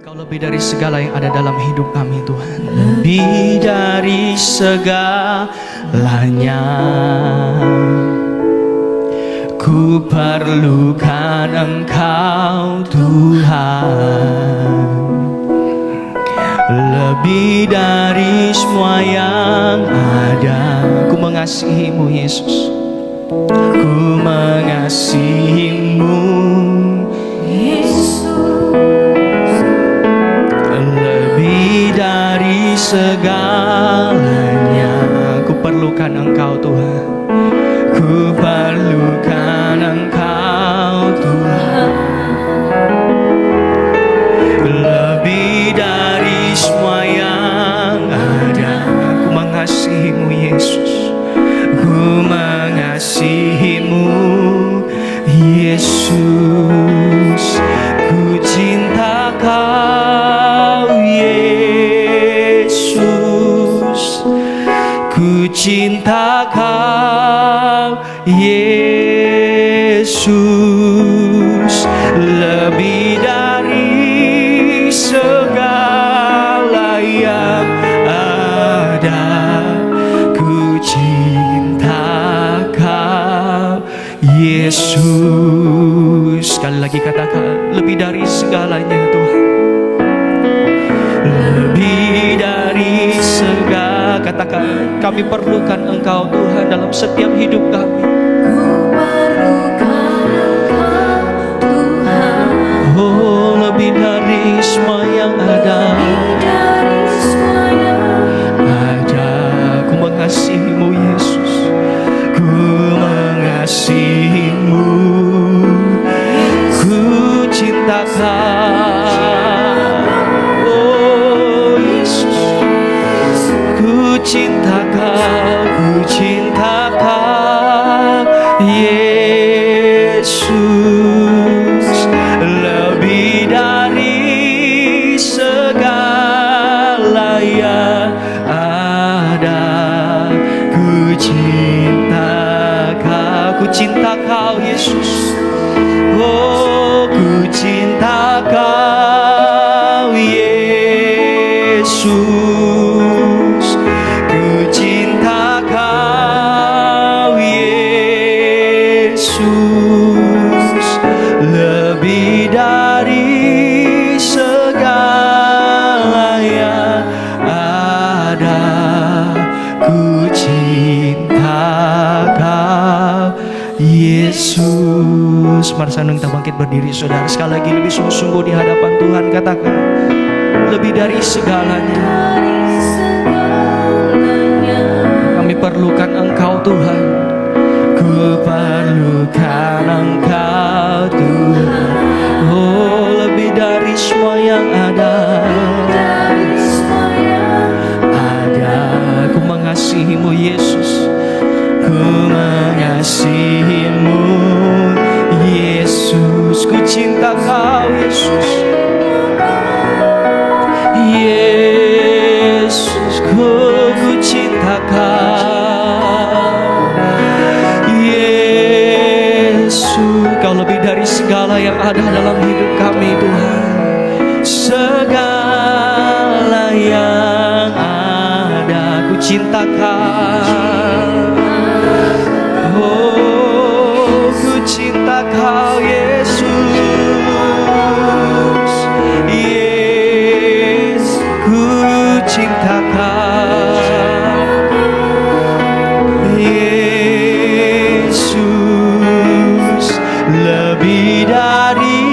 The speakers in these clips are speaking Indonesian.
Kau lebih dari segala yang ada dalam hidup kami, Tuhan. Lebih dari segalanya, ku perlukan Engkau, Tuhan. Lebih dari semua yang ada, ku mengasihi-Mu, Yesus. Ku mengasihi-Mu, dari segalanya, ku perlukan Engkau, Tuhan. Ku perlukan Engkau, Tuhan. Lebih dari semua yang ada, ku mengasihi-Mu, Yesus. Ku mengasihi-Mu, Yesus. Ku cinta Kau, ku cinta Kau, Yesus. Lebih dari segala yang ada, ku cinta Kau, Yesus. Sekali lagi katakan, lebih dari segalanya, Tuhan. Lebih dari segala, katakan, kami perlukan Engkau, Tuhan, dalam setiap hidup kami. Ku perlukan Engkau, Tuhan. Oh, lebih dari semua yang ada, ku mengasihi-Mu, Yesus. Ku mengasihi-Mu, ku cinta Kau. Cinta Kau, ku cinta Kau, Yesus. Lebih dari segala yang ada, ku cinta Kau, Yesus. Oh, ku cinta Kau, Yesus. Lebih dari segala yang ada, ku cinta Kau, Yesus. Mari sama kita bangkit berdiri, saudara. Sekali lagi, lebih sungguh-sungguh di hadapan Tuhan, katakan, lebih dari segalanya, kami perlukan Engkau, Tuhan. Ku perlukan Engkau, Tuhan. Oh, lebih dari semua yang ada, ku mengasihi-Mu, Yesus. Ku mengasihi-Mu, Yesus. Ku cinta Kau, Yesus. Yesus, ku cinta Kau. Kau lebih dari segala yang ada dalam hidup kami, Tuhan. Segala yang ada, ku cinta Kau. Oh, ku cinta Kau, Yesus. Yesus, ku cinta Kau. Lebih dari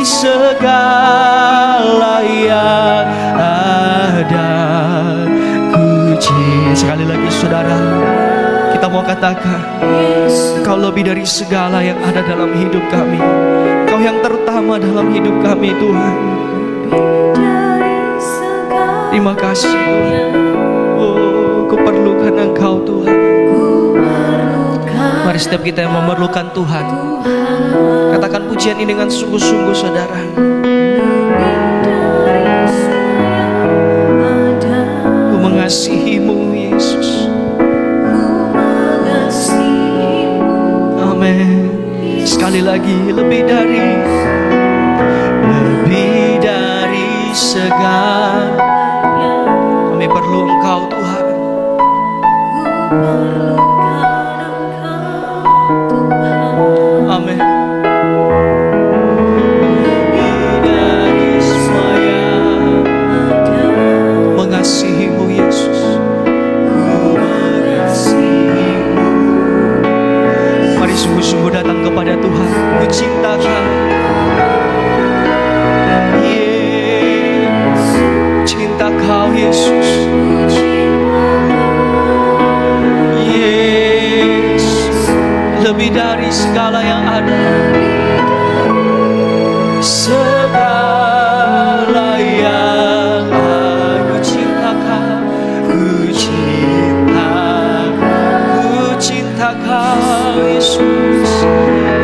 segala yang ada, ku cinta. Sekali lagi, saudara, kita mau katakan, Kau lebih dari segala yang ada dalam hidup kami. Kau yang terutama dalam hidup kami, Tuhan. Terima kasih, oh, ku perlukan Engkau, Tuhan. Mari setiap kita yang memerlukan Tuhan, katakan pujian ini dengan sungguh-sungguh, saudara. Ku mengasihi-Mu, Yesus. Amin. Sekali lagi, lebih dari Amin. Dari semua yang mengasihimu Yesus, ku mengasihimu. Mari sungguh-sungguh datang kepada Tuhan. Ku cinta Kau, cinta Kau Yesus. Yesus, lebih dari segala yang ada, segala yang aku cintakan, ku cinta Kau Yesus,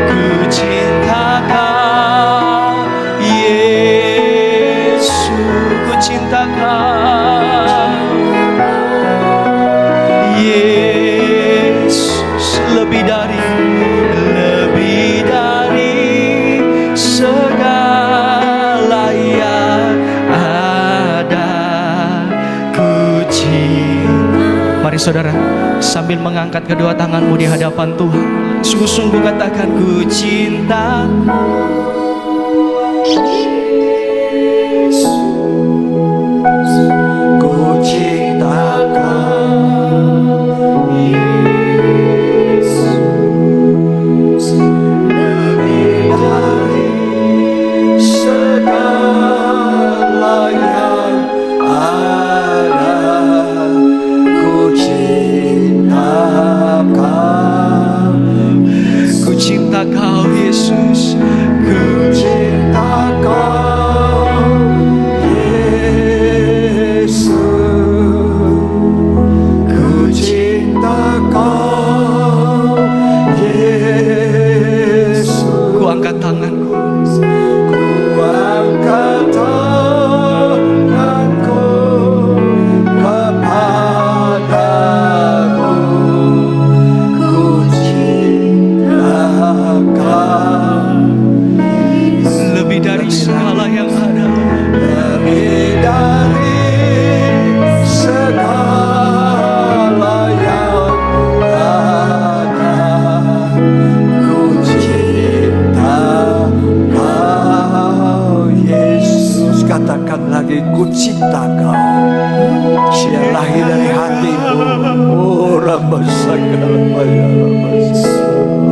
ku cinta Kau Yesus, ku cinta Kau Yesus, lebih dari segala yang ada, ku cinta. Mari saudara, sambil mengangkat kedua tanganmu di hadapan Tuhan, sungguh-sungguh katakan, ku cinta ku cinta Kau Yesus, lebih dari segala yang ada, ku cinta Kau, ku cinta Kau Yesus, ku cinta Kau Yesus, ku cinta Kau Yesus. Ku angkat tanganku, ku angkat tanganku kepadamu, ku cinta Kau lebih dari segala yang ada, lebih dari segala yang ada, ku cinta Kau Yesus. Katakan lagi, ku cinta Kau. Dia lahir dari hatimu. Oh,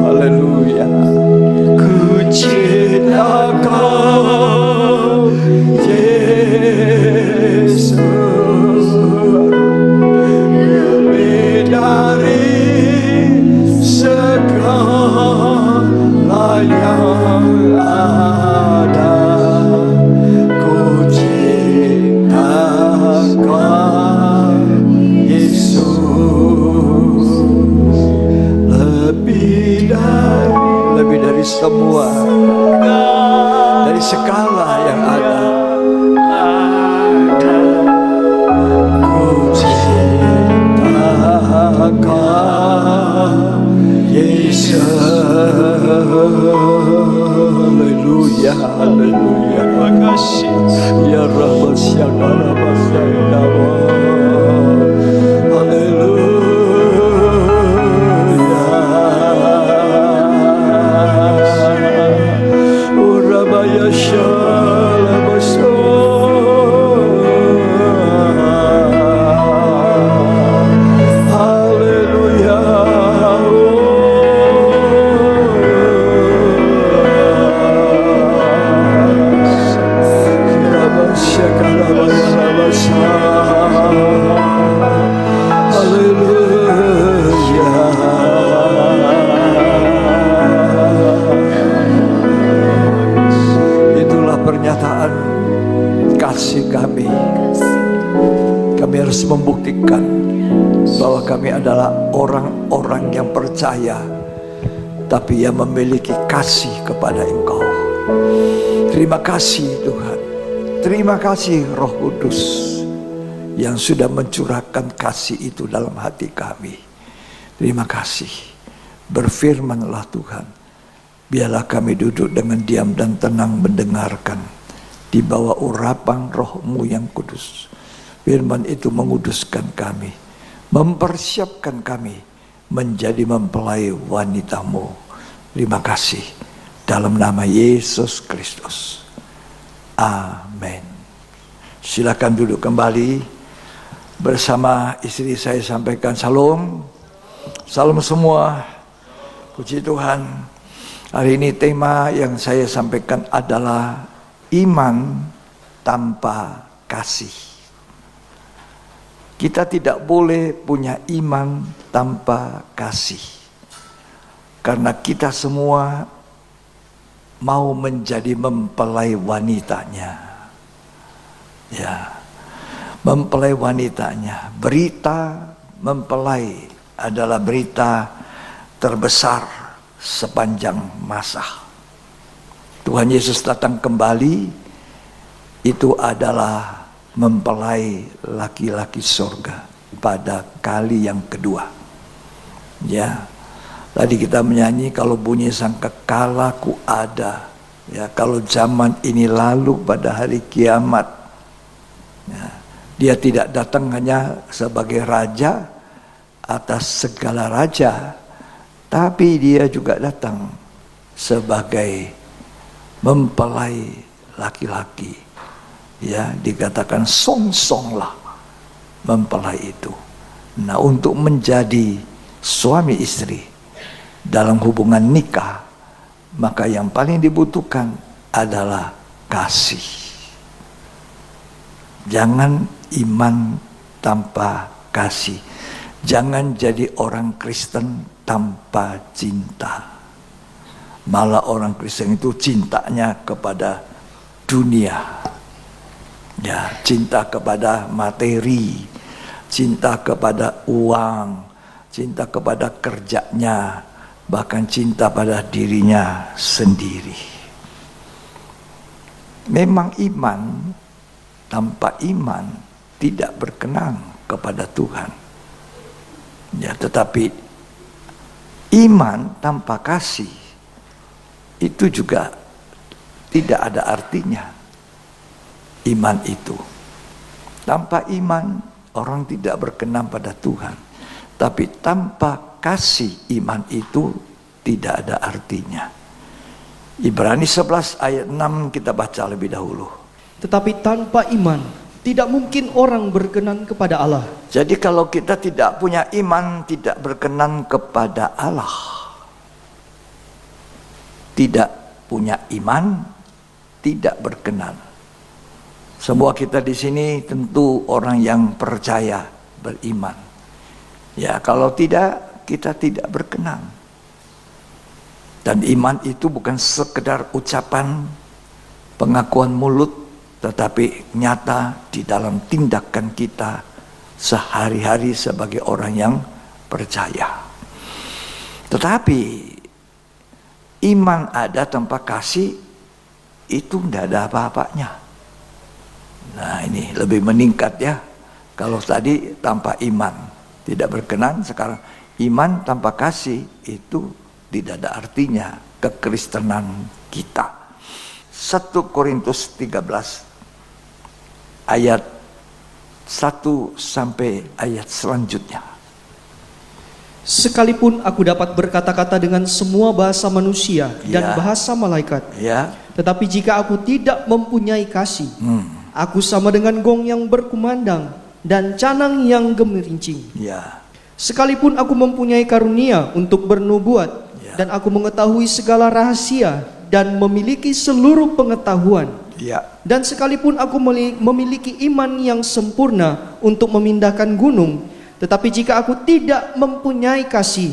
haleluya. Ku cinta Kau Yesus, lebih dari segala yang ada, ku cinta Kau Yesus, lebih dari semua, dari segala yang ada, ku cinta Kau Yesus. Haleluya, haleluya. Terima kasih ya Rabb, syakara basaydawa. Haleluya. Urabaya shalabasa. Haleluya. Itulah pernyataan kasih kami. Kami harus membuktikan bahwa kami adalah orang-orang yang percaya, tapi yang memiliki kasih kepada Engkau. Terima kasih Tuhan. Terima kasih Roh Kudus yang sudah mencurahkan kasih itu dalam hati kami. Terima kasih. Berfirmanlah Tuhan. Biarlah kami duduk dengan diam dan tenang mendengarkan di bawah urapan Roh-Mu yang kudus. Firman itu menguduskan kami, mempersiapkan kami menjadi mempelai wanitamu. Terima kasih dalam nama Yesus Kristus. Amin. Silakan duduk kembali. Bersama istri saya sampaikan salam. Salam semua. Puji Tuhan. Hari ini tema yang saya sampaikan adalah iman tanpa kasih. Kita tidak boleh punya iman tanpa kasih. Karena kita semua mau menjadi mempelai wanitanya. Ya. Mempelai wanitanya. Berita mempelai adalah berita terbesar sepanjang masa. Tuhan Yesus datang kembali, itu adalah mempelai laki-laki surga pada kali yang kedua. Ya, tadi kita menyanyi, kalau bunyi sangkakala ku ada. Ya, kalau zaman ini lalu pada hari kiamat. Ya, dia tidak datang hanya sebagai raja atas segala raja, tapi dia juga datang sebagai mempelai laki-laki. Ya, dikatakan song-songlah mempelai itu. Nah, untuk menjadi suami istri dalam hubungan nikah, maka yang paling dibutuhkan adalah kasih. Jangan iman tanpa kasih. Jangan jadi orang Kristen tanpa cinta. Malah orang Kristen itu cintanya kepada dunia. Ya, cinta kepada materi, cinta kepada uang, cinta kepada kerjanya, bahkan cinta pada dirinya sendiri. Memang iman tanpa iman tidak berkenan kepada Tuhan. Ya, tetapi iman tanpa kasih itu juga tidak ada artinya. Iman itu tanpa iman orang tidak berkenan pada Tuhan. Tapi tanpa kasih iman itu tidak ada artinya. Ibrani 11 ayat 6 kita baca lebih dahulu. Tetapi tanpa iman tidak mungkin orang berkenan kepada Allah. Jadi kalau kita tidak punya iman, tidak berkenan kepada Allah. Tidak punya iman, tidak berkenan. Semua kita di sini tentu orang yang percaya, beriman. Ya, kalau tidak, kita tidak berkenan. Dan iman itu bukan sekedar ucapan, pengakuan mulut, tetapi nyata di dalam tindakan kita sehari-hari sebagai orang yang percaya. Tetapi iman ada tanpa kasih itu tidak ada apa-apanya. Nah, ini lebih meningkat ya. Kalau tadi tanpa iman tidak berkenan, sekarang iman tanpa kasih itu tidak ada artinya kekristenan kita. 1 Korintus 13 ayat 1 sampai ayat selanjutnya. Sekalipun aku dapat berkata-kata dengan semua bahasa manusia dan bahasa malaikat, tetapi jika aku tidak mempunyai kasih, aku sama dengan gong yang berkumandang dan canang yang gemerincing. Sekalipun aku mempunyai karunia untuk bernubuat, dan aku mengetahui segala rahasia dan memiliki seluruh pengetahuan, dan sekalipun aku memiliki iman yang sempurna untuk memindahkan gunung, tetapi jika aku tidak mempunyai kasih,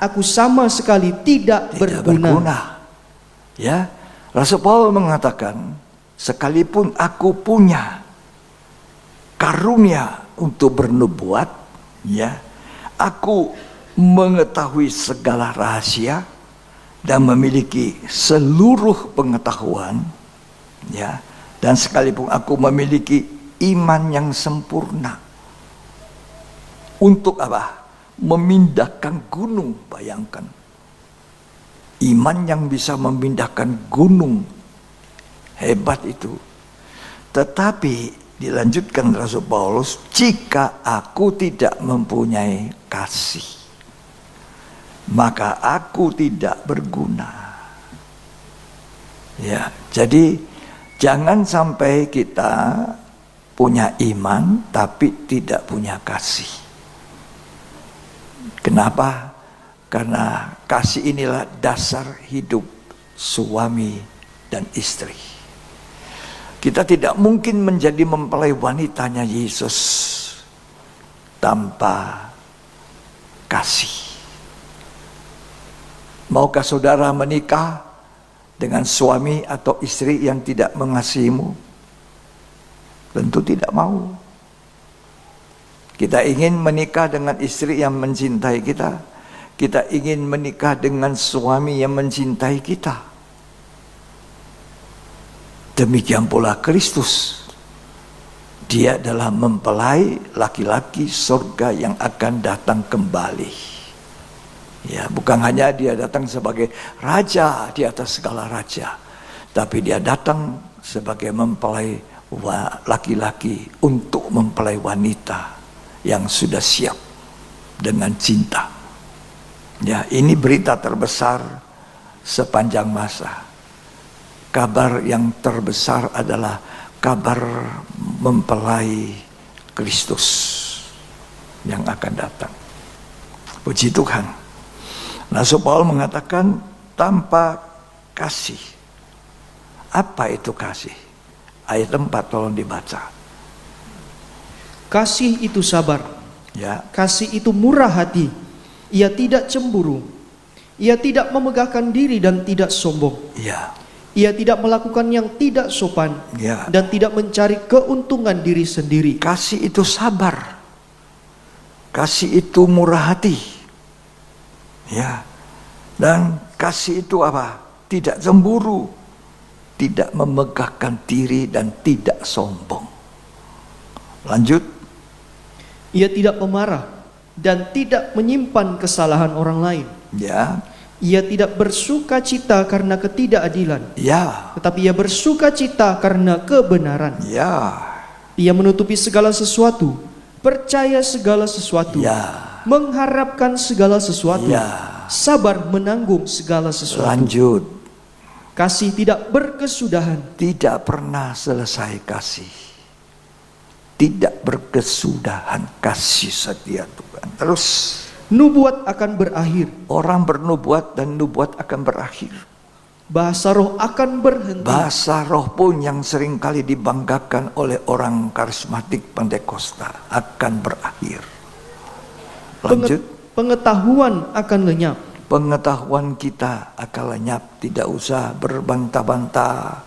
aku sama sekali tidak berguna. Ya, Rasul Paulus mengatakan, sekalipun aku punya karunia untuk bernubuat, ya, aku mengetahui segala rahasia dan memiliki seluruh pengetahuan, ya, dan sekalipun aku memiliki iman yang sempurna. Untuk apa? Memindahkan gunung, bayangkan. Iman yang bisa memindahkan gunung, hebat itu. Tetapi Dilanjutkan Rasul Paulus, jika aku tidak mempunyai kasih, maka aku tidak berguna. Ya, jadi jangan sampai kita punya iman tapi tidak punya kasih. Kenapa? Karena kasih inilah dasar hidup suami dan istri. Kita tidak mungkin menjadi mempelai wanitanya Yesus tanpa kasih. Maukah saudara menikah dengan suami atau istri yang tidak mengasihimu? Tentu tidak mau. Kita ingin menikah dengan istri yang mencintai kita. Kita ingin menikah dengan suami yang mencintai kita. Demikian pula Kristus. Dia adalah mempelai laki-laki surga yang akan datang kembali. Ya, bukan hanya dia datang sebagai raja di atas segala raja, tapi dia datang sebagai mempelai laki-laki untuk mempelai wanita yang sudah siap dengan cinta. Ya, ini berita terbesar sepanjang masa. Kabar yang terbesar adalah kabar mempelai Kristus yang akan datang. Puji Tuhan. Rasul Paulus mengatakan tanpa kasih. Apa itu kasih? Ayat 4 tolong dibaca. Kasih itu sabar. Ya. Kasih itu murah hati. Ia tidak cemburu. Ia tidak memegahkan diri dan tidak sombong. Ya. Ia tidak melakukan yang tidak sopan. Ya. Dan tidak mencari keuntungan diri sendiri. Kasih itu sabar. Kasih itu murah hati. Ya. Dan kasih itu apa? Tidak cemburu. Tidak memegahkan diri dan tidak sombong. Lanjut. Ia tidak memarah dan tidak menyimpan kesalahan orang lain. Ya. Ia tidak bersuka cita karena ketidakadilan. Ya. Tetapi ia bersuka cita karena kebenaran. Ya. Ia menutupi segala sesuatu, percaya segala sesuatu, Ya. mengharapkan segala sesuatu, Ya. sabar menanggung segala sesuatu. Lanjut. Kasih tidak berkesudahan. Tidak pernah selesai kasih. Tidak berkesudahan kasih setia Tuhan. Terus. Nubuat akan berakhir. Orang bernubuat dan nubuat akan berakhir. Bahasa roh akan berhenti. Bahasa roh pun yang seringkali dibanggakan oleh orang karismatik Pentakosta akan berakhir. Lanjut. Pengetahuan akan lenyap. Pengetahuan kita akan lenyap. Tidak usah berbantah-bantah,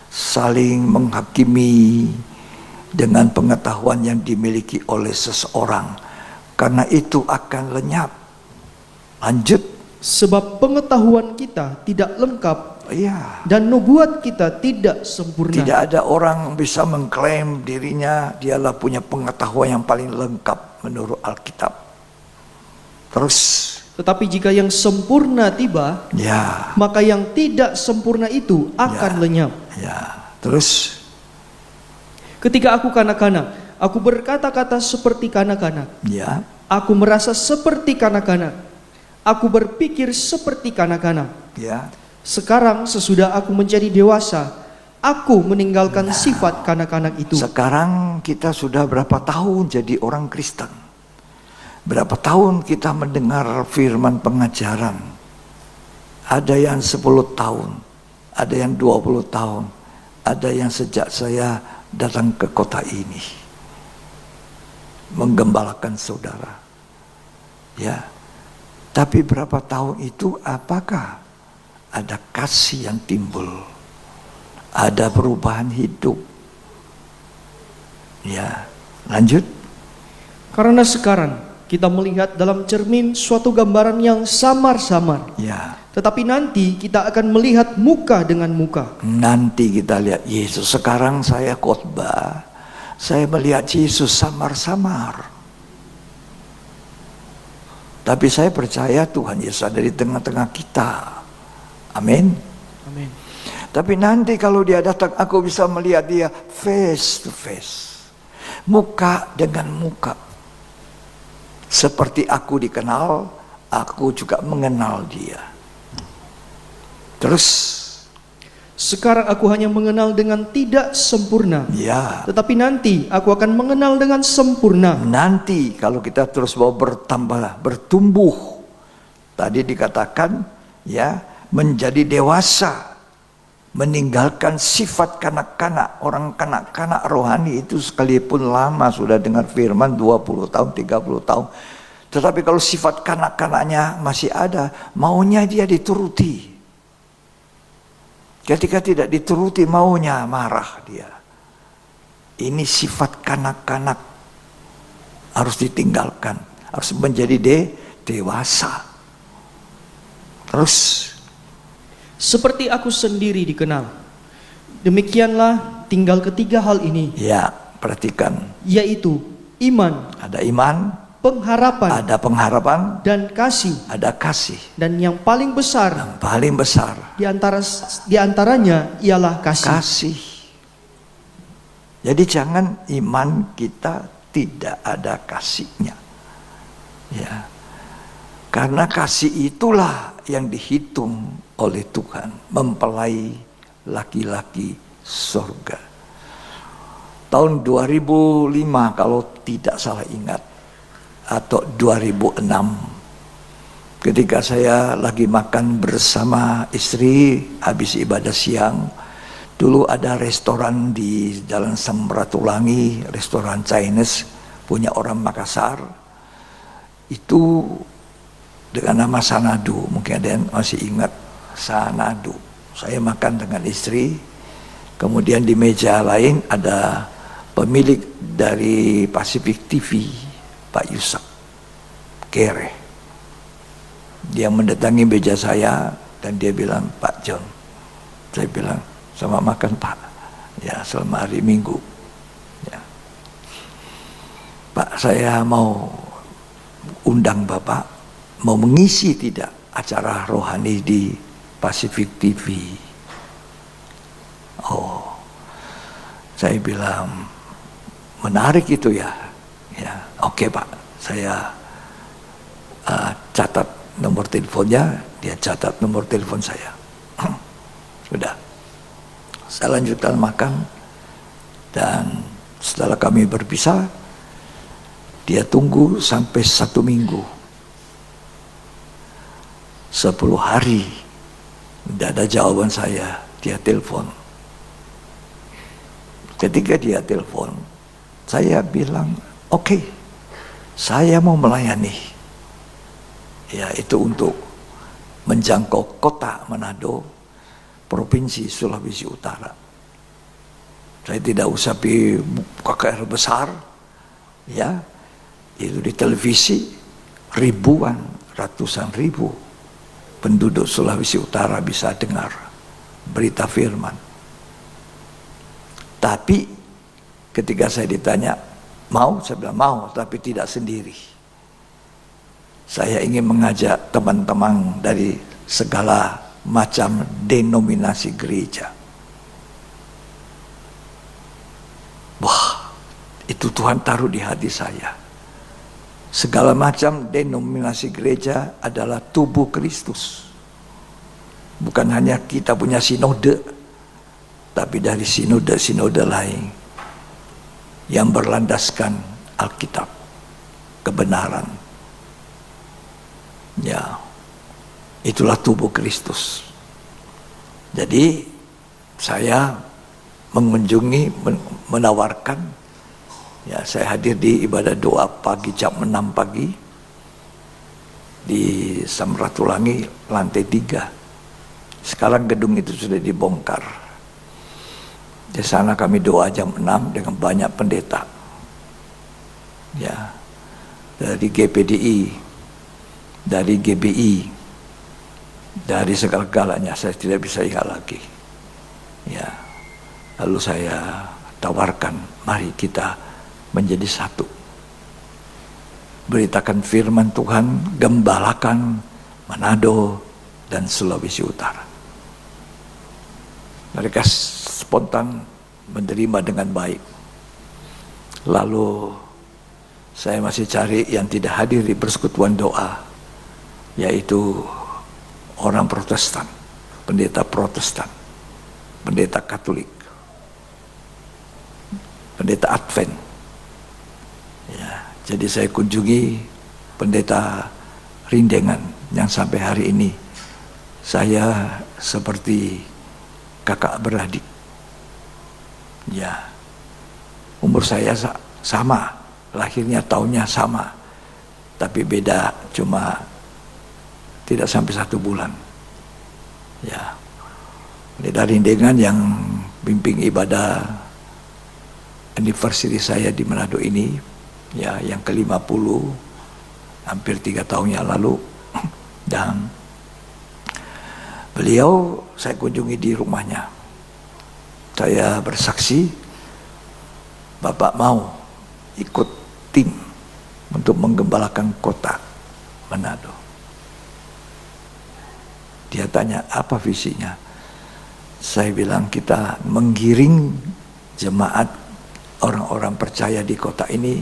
saling menghakimi dengan pengetahuan yang dimiliki oleh seseorang. Karena itu akan lenyap. Lanjut. Sebab pengetahuan kita tidak lengkap. Iya. Dan nubuat kita tidak sempurna. Tidak ada orang bisa mengklaim dirinya dialah punya pengetahuan yang paling lengkap menurut Alkitab. Terus. Tetapi jika yang sempurna tiba, ya, maka yang tidak sempurna itu akan lenyap. Ya. Terus. Ketika aku kanak-kanak, aku berkata-kata seperti kanak-kanak. Ya. Aku merasa seperti kanak-kanak. Aku berpikir seperti kanak-kanak. Ya. Sekarang sesudah aku menjadi dewasa, aku meninggalkan sifat kanak-kanak itu. Sekarang kita sudah berapa tahun jadi orang Kristen? Berapa tahun kita mendengar firman pengajaran? Ada yang 10 tahun, ada yang 20 tahun, ada yang sejak saya datang ke kota ini menggembalakan saudara. Ya. Tapi berapa tahun itu apakah ada kasih yang timbul? Ada perubahan hidup? Ya. Lanjut. Karena sekarang kita melihat dalam cermin suatu gambaran yang samar-samar. Ya. Tetapi nanti kita akan melihat muka dengan muka. Nanti kita lihat Yesus. Sekarang saya khotbah, saya melihat Yesus samar-samar. Tapi saya percaya Tuhan Yesus ada di tengah-tengah kita. Amin. Amin. Tapi nanti kalau dia datang, aku bisa melihat dia face to face. muka dengan muka. Seperti aku dikenal, aku juga mengenal dia. Terus, sekarang aku hanya mengenal dengan tidak sempurna. ya, Tetapi nanti aku akan mengenal dengan sempurna. nanti kalau kita terus mau bertambah, bertumbuh, tadi dikatakan ya, menjadi dewasa, meninggalkan sifat kanak-kanak. Orang kanak-kanak rohani itu sekalipun lama sudah dengar firman 20 tahun, 30 tahun. Tetapi kalau sifat kanak-kanaknya masih ada, maunya dia dituruti. Ketika tidak dituruti maunya, marah dia. Ini sifat kanak-kanak, harus ditinggalkan, harus menjadi dewasa. Terus, Seperti aku sendiri dikenal, demikianlah tinggal ketiga hal ini, ya, perhatikan, yaitu iman, ada iman, pengharapan, ada pengharapan, dan kasih. ada kasih. Dan yang paling besar Paling besar, di antaranya ialah kasih. kasih. Jadi jangan iman kita tidak ada kasihnya. Ya. Karena kasih itulah yang dihitung oleh Tuhan, mempelai laki-laki surga. Tahun 2005 kalau tidak salah ingat, atau 2006, ketika saya lagi makan bersama istri habis ibadah siang. Dulu ada restoran di Jalan Samratulangi, restoran Chinese punya orang Makassar. Itu dengan nama Sanadu, mungkin ada yang masih ingat Sanadu. Saya makan dengan istri, kemudian di meja lain ada pemilik dari Pacific TV, Pak Yusak Kere. Dia mendatangi meja saya dan dia bilang, Pak John. Saya bilang, sama makan Pak, ya selama hari Minggu. Ya. Pak, saya mau undang Bapak, mau mengisi tidak acara rohani di Pacific TV. Oh, saya bilang menarik itu ya. Ya, oke Pak, saya catat nomor teleponnya, dia catat nomor telepon saya. Sudah. Saya lanjutkan makan, dan setelah kami berpisah, dia tunggu sampai 1 minggu. 10 hari, tidak ada jawaban saya, dia telepon. Ketika dia telepon, saya bilang, oke, saya mau melayani. Ya, itu untuk menjangkau kota Manado, Provinsi Sulawesi Utara. Saya tidak usah pergi KKR besar, ya, itu di televisi ribuan, ratusan ribu penduduk Sulawesi Utara bisa dengar berita firman. Tapi ketika saya ditanya, mau? Saya bilang mau, tapi tidak sendiri. Saya ingin mengajak teman-teman dari segala macam denominasi gereja. Wah, itu Tuhan taruh di hati saya. Segala macam denominasi gereja adalah tubuh Kristus. Bukan hanya kita punya sinode, tapi dari sinode-sinode lain yang berlandaskan Alkitab, kebenaran. Ya, itulah tubuh Kristus. Jadi saya mengunjungi, menawarkan, ya, saya hadir di ibadah doa pagi jam 6 pagi di Samratulangi lantai 3. Sekarang gedung itu sudah dibongkar. Di sana kami doa jam 6 dengan banyak pendeta, ya, dari GPDI, dari GBI, dari segala-galanya. Saya tidak bisa ingat lagi. Ya, lalu saya tawarkan, mari kita menjadi satu. Beritakan firman Tuhan, gembalakan Manado dan Sulawesi Utara. Mereka spontan menerima dengan baik. Lalu saya masih cari yang tidak hadir di persekutuan doa, yaitu orang Protestan, pendeta Protestan, pendeta Katolik, pendeta Advent. Ya, jadi saya kunjungi pendeta Rindengan yang sampai hari ini saya seperti kakak beradik. Ya, umur saya sama, lahirnya tahunnya sama, tapi beda cuma tidak sampai 1 bulan. Ya, pendeta Rindengan yang bimbing ibadah anniversary saya di Manado ini, ya, yang ke-50, hampir 3 tahun yang lalu. Dan beliau saya kunjungi di rumahnya. Saya bersaksi, Bapak mau ikut tim untuk menggembalakan kota Manado. Dia tanya, apa visinya? Saya bilang, kita menggiring jemaat orang-orang percaya di kota ini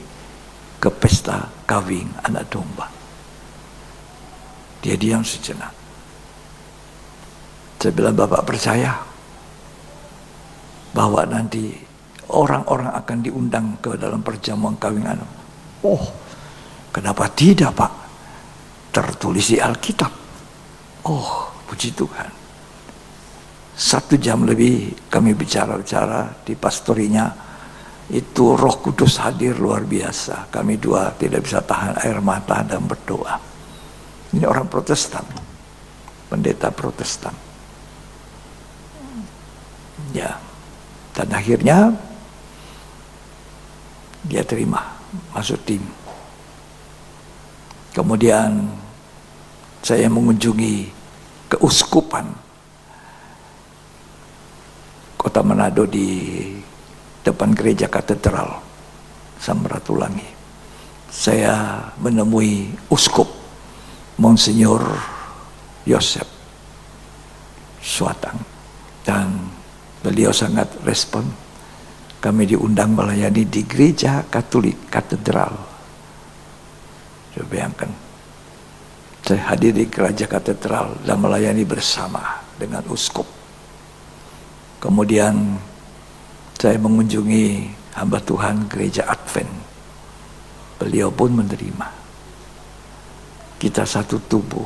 ke pesta kawin anak domba. Dia diam sejenak. Saya bilang, Bapak percaya bahwa nanti orang-orang akan diundang ke dalam perjamuan kawin anak? Oh, kenapa tidak, Pak? Tertulis di Alkitab. Oh, puji Tuhan. 1 jam lebih kami bicara-bicara di pastorinya. Itu Roh Kudus hadir luar biasa. Kami dua tidak bisa tahan air mata dan berdoa. Ini orang Protestan, pendeta Protestan. Ya, dan akhirnya dia terima masuk tim. Kemudian saya mengunjungi keuskupan kota Manado di depan gereja katedral Samratulangi. Saya menemui uskup Monsignor Yosef Suatang, dan beliau sangat respon. Kami diundang melayani di gereja Katolik katedral. Coba bayangkan, saya hadir di gereja katedral dan melayani bersama dengan uskup. Kemudian saya mengunjungi hamba Tuhan gereja Advent. Beliau pun menerima. Kita satu tubuh.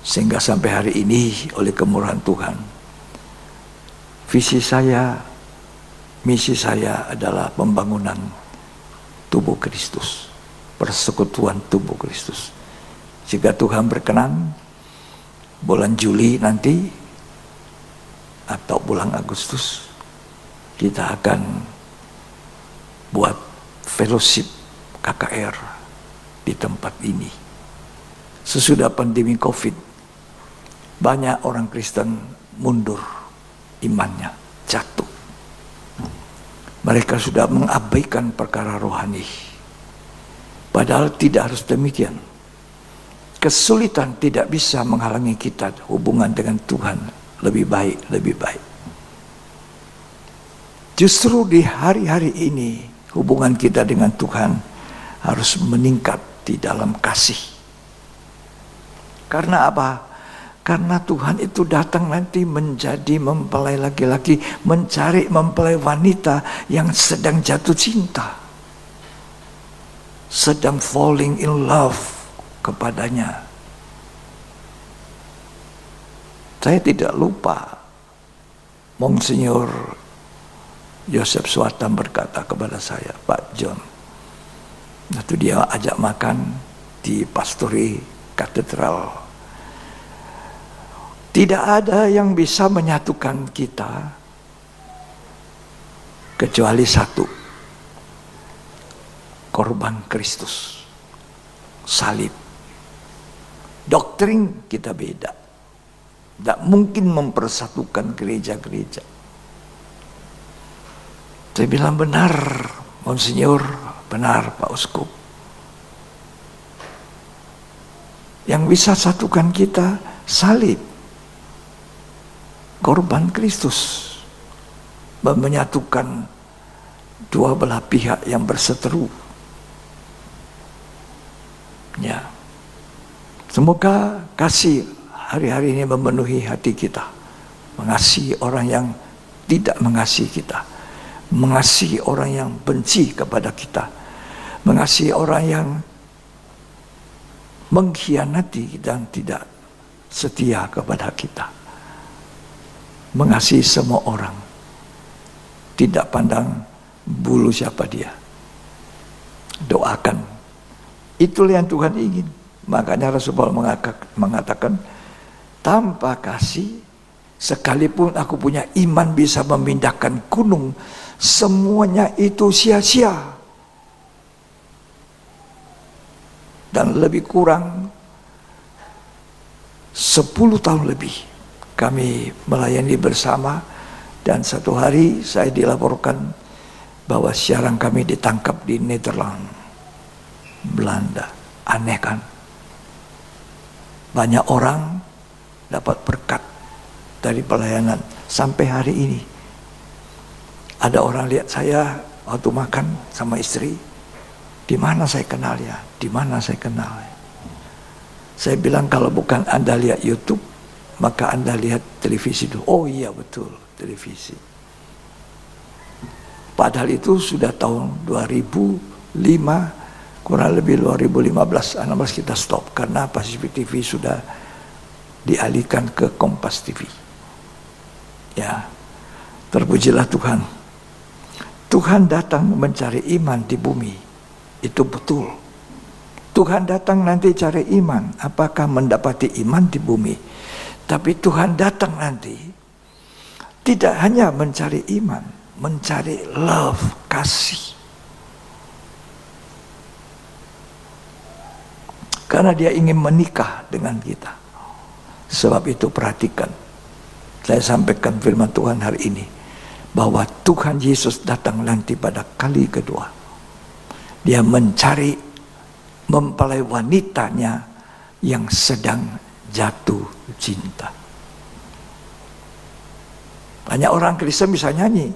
Sehingga sampai hari ini oleh kemurahan Tuhan, visi saya, misi saya adalah pembangunan tubuh Kristus, persekutuan tubuh Kristus. Jika Tuhan berkenan, bulan Juli nanti atau bulan Agustus kita akan buat fellowship KKR di tempat ini. Sesudah pandemi COVID, banyak orang Kristen mundur imannya, jatuh. Mereka sudah mengabaikan perkara rohani. Padahal tidak harus demikian. Kesulitan tidak bisa menghalangi kita hubungan dengan Tuhan lebih baik, lebih baik. Justru di hari-hari ini hubungan kita dengan Tuhan harus meningkat di dalam kasih. Karena apa? Karena Tuhan itu datang nanti menjadi mempelai laki-laki, mencari mempelai wanita yang sedang jatuh cinta, sedang falling in love kepadanya. Saya tidak lupa Monsignor Yosef Suatang berkata kepada saya, Pak John, waktu dia ajak makan di pastori katedral, tidak ada yang bisa menyatukan kita kecuali satu, korban Kristus, salib. Doktrin kita beda, tidak mungkin mempersatukan gereja-gereja. Saya bilang, benar Monsignor, benar Pak Uskup. Yang bisa satukan kita salib, korban Kristus, menyatukan dua belah pihak yang berseteru. Ya. Semoga kasih hari-hari ini memenuhi hati kita. Mengasihi orang yang tidak mengasihi kita. Mengasihi orang yang benci kepada kita. Mengasihi orang yang mengkhianati dan tidak setia kepada kita. Mengasihi semua orang. Tidak pandang bulu siapa dia. Doakan. Itulah yang Tuhan ingin. Makanya Rasul Paulus mengatakan, tanpa kasih, sekalipun aku punya iman bisa memindahkan gunung, semuanya itu sia-sia. Dan lebih kurang 10 tahun lebih kami melayani bersama, dan satu hari saya dilaporkan bahwa siaran kami ditangkap di Nederland, Belanda. Aneh kan? Banyak orang dapat berkat dari pelayanan sampai hari ini. Ada orang lihat saya waktu makan sama istri, di mana saya kenal ya? Di mana saya kenal ya? Saya bilang, kalau bukan Anda lihat YouTube, maka Anda lihat televisi dulu. Oh iya betul, televisi. Padahal itu sudah tahun 2005, kurang lebih 2015-16 kita stop karena Pacific TV sudah dialihkan ke Kompas TV. Ya, terpujilah Tuhan. Tuhan datang mencari iman di bumi, itu betul. Tuhan datang nanti cari iman, apakah mendapati iman di bumi? Tapi Tuhan datang nanti tidak hanya mencari iman, mencari love, kasih. Karena dia ingin menikah dengan kita. Sebab itu perhatikan, saya sampaikan firman Tuhan hari ini, bahwa Tuhan Yesus datang nanti pada kali kedua. Dia mencari, mempelai wanitanya yang sedang jatuh cinta. Banyak orang Kristen bisa nyanyi,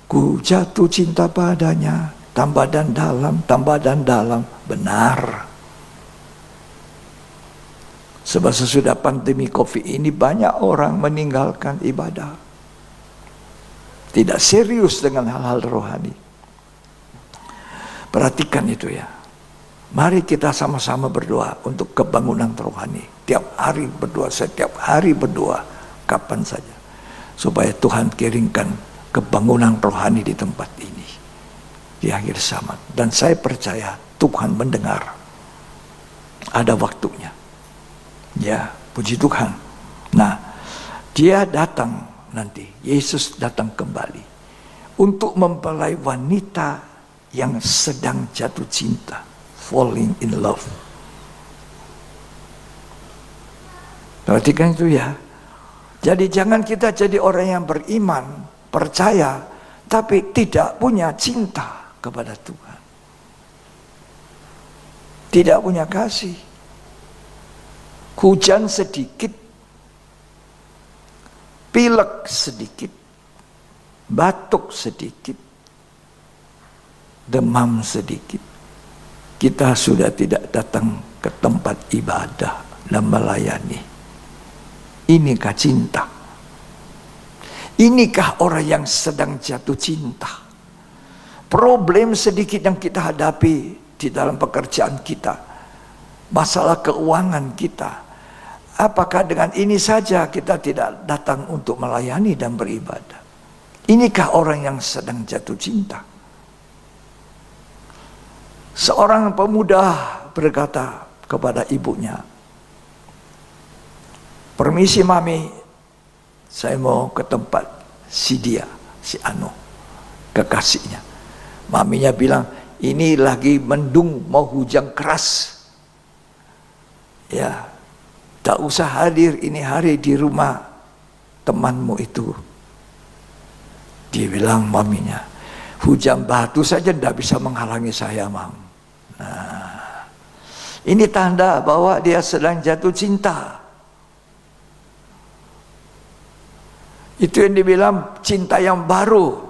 ku jatuh cinta padanya, tambah dan dalam, tambah dan dalam. Benar. Sebab sesudah pandemi COVID ini banyak orang meninggalkan ibadah. Tidak serius dengan hal-hal rohani. Perhatikan itu ya. Mari kita sama-sama berdoa untuk kebangunan rohani. Tiap hari berdoa, setiap hari berdoa, kapan saja. Supaya Tuhan kirimkan kebangunan rohani di tempat ini. Di akhir zaman. Dan saya percaya Tuhan mendengar. Ada waktunya. Ya, puji Tuhan. Nah, dia datang nanti, Yesus datang kembali untuk mempelai wanita yang sedang jatuh cinta, falling in love. Perhatikan itu ya. Jadi jangan kita jadi orang yang beriman, percaya, tapi tidak punya cinta kepada Tuhan. Tidak punya kasih. Hujan sedikit, pilek sedikit, batuk sedikit, demam sedikit, kita sudah tidak datang ke tempat ibadah dan melayani. Inikah cinta? Inikah orang yang sedang jatuh cinta? Problem sedikit yang kita hadapi di dalam pekerjaan kita, masalah keuangan kita, apakah dengan ini saja kita tidak datang untuk melayani dan beribadah? Inikah orang yang sedang jatuh cinta? Seorang pemuda berkata kepada ibunya, permisi mami, saya mau ke tempat si dia, si Anu, kekasihnya. Maminya bilang, ini lagi mendung, mau hujan keras. Ya, tak usah hadir ini hari di rumah temanmu itu. Dia bilang maminya, hujan batu saja tidak bisa menghalangi saya, mam. Nah, ini tanda bahwa dia sedang jatuh cinta. Itu yang dibilang cinta yang baru.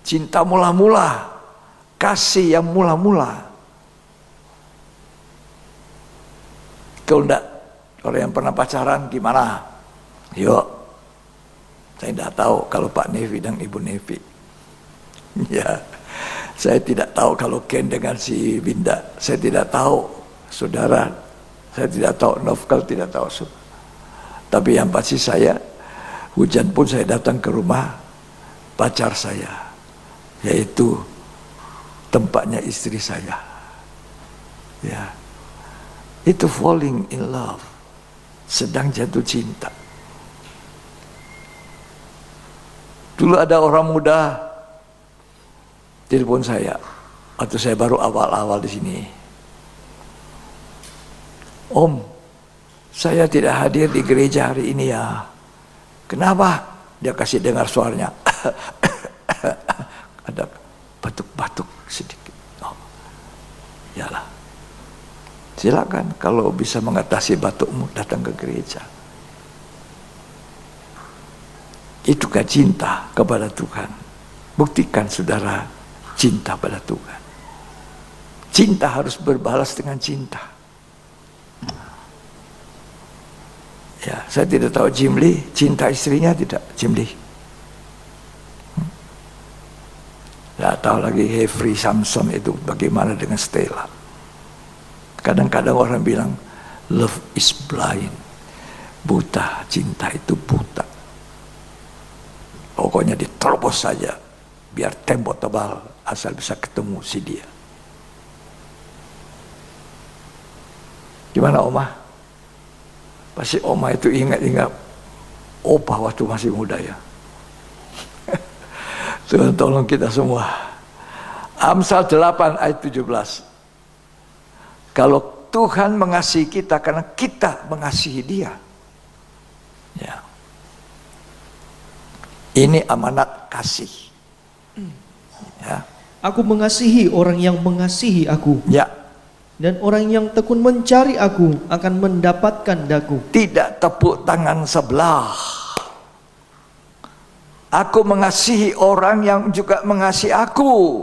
cinta mula-mula, kasih yang mula-mula. Kalau enggak, orang yang pernah pacaran gimana? Yuk, saya tidak tahu kalau Pak Nevi dan Ibu Nevi. Ya, saya tidak tahu kalau Ken dengan si Binda. Saya tidak tahu saudara. Saya tidak tahu Novkal, tidak tahu. Tapi yang pasti saya, hujan pun saya datang ke rumah pacar saya, yaitu tempatnya istri saya. Ya, itu falling in love, sedang jatuh cinta. Dulu ada orang muda telepon saya, waktu saya baru awal-awal di sini. Om, saya tidak hadir di gereja hari ini ya. Kenapa? Dia kasih dengar suaranya. Ada batuk-batuk sedikit. Oh, yalah. Silakan kalau bisa mengatasi batukmu datang ke gereja. Itu kan cinta kepada Tuhan. Buktikan saudara cinta pada Tuhan. Cinta harus berbalas dengan cinta. Ya, saya tidak tahu Jim Lee cinta istrinya tidak, Jim Lee. Tidak tahu lagi Jeffrey Samson itu bagaimana dengan Stella. Kadang-kadang orang bilang love is blind, buta, cinta itu buta. Pokoknya diterobos saja, biar tembok tebal asal bisa ketemu si dia. Gimana Oma? Pasti Oma itu ingat-ingat Opa waktu masih muda ya. Tuhan tolong kita semua. Amsal 8 ayat 17. Kalau Tuhan mengasihi kita karena kita mengasihi Dia. Ya. Ini amanat kasih. Ya. Aku mengasihi orang yang mengasihi aku. Ya. Dan orang yang tekun mencari aku akan mendapatkan daku. Tidak tepuk tangan sebelah. Aku mengasihi orang yang juga mengasihi aku.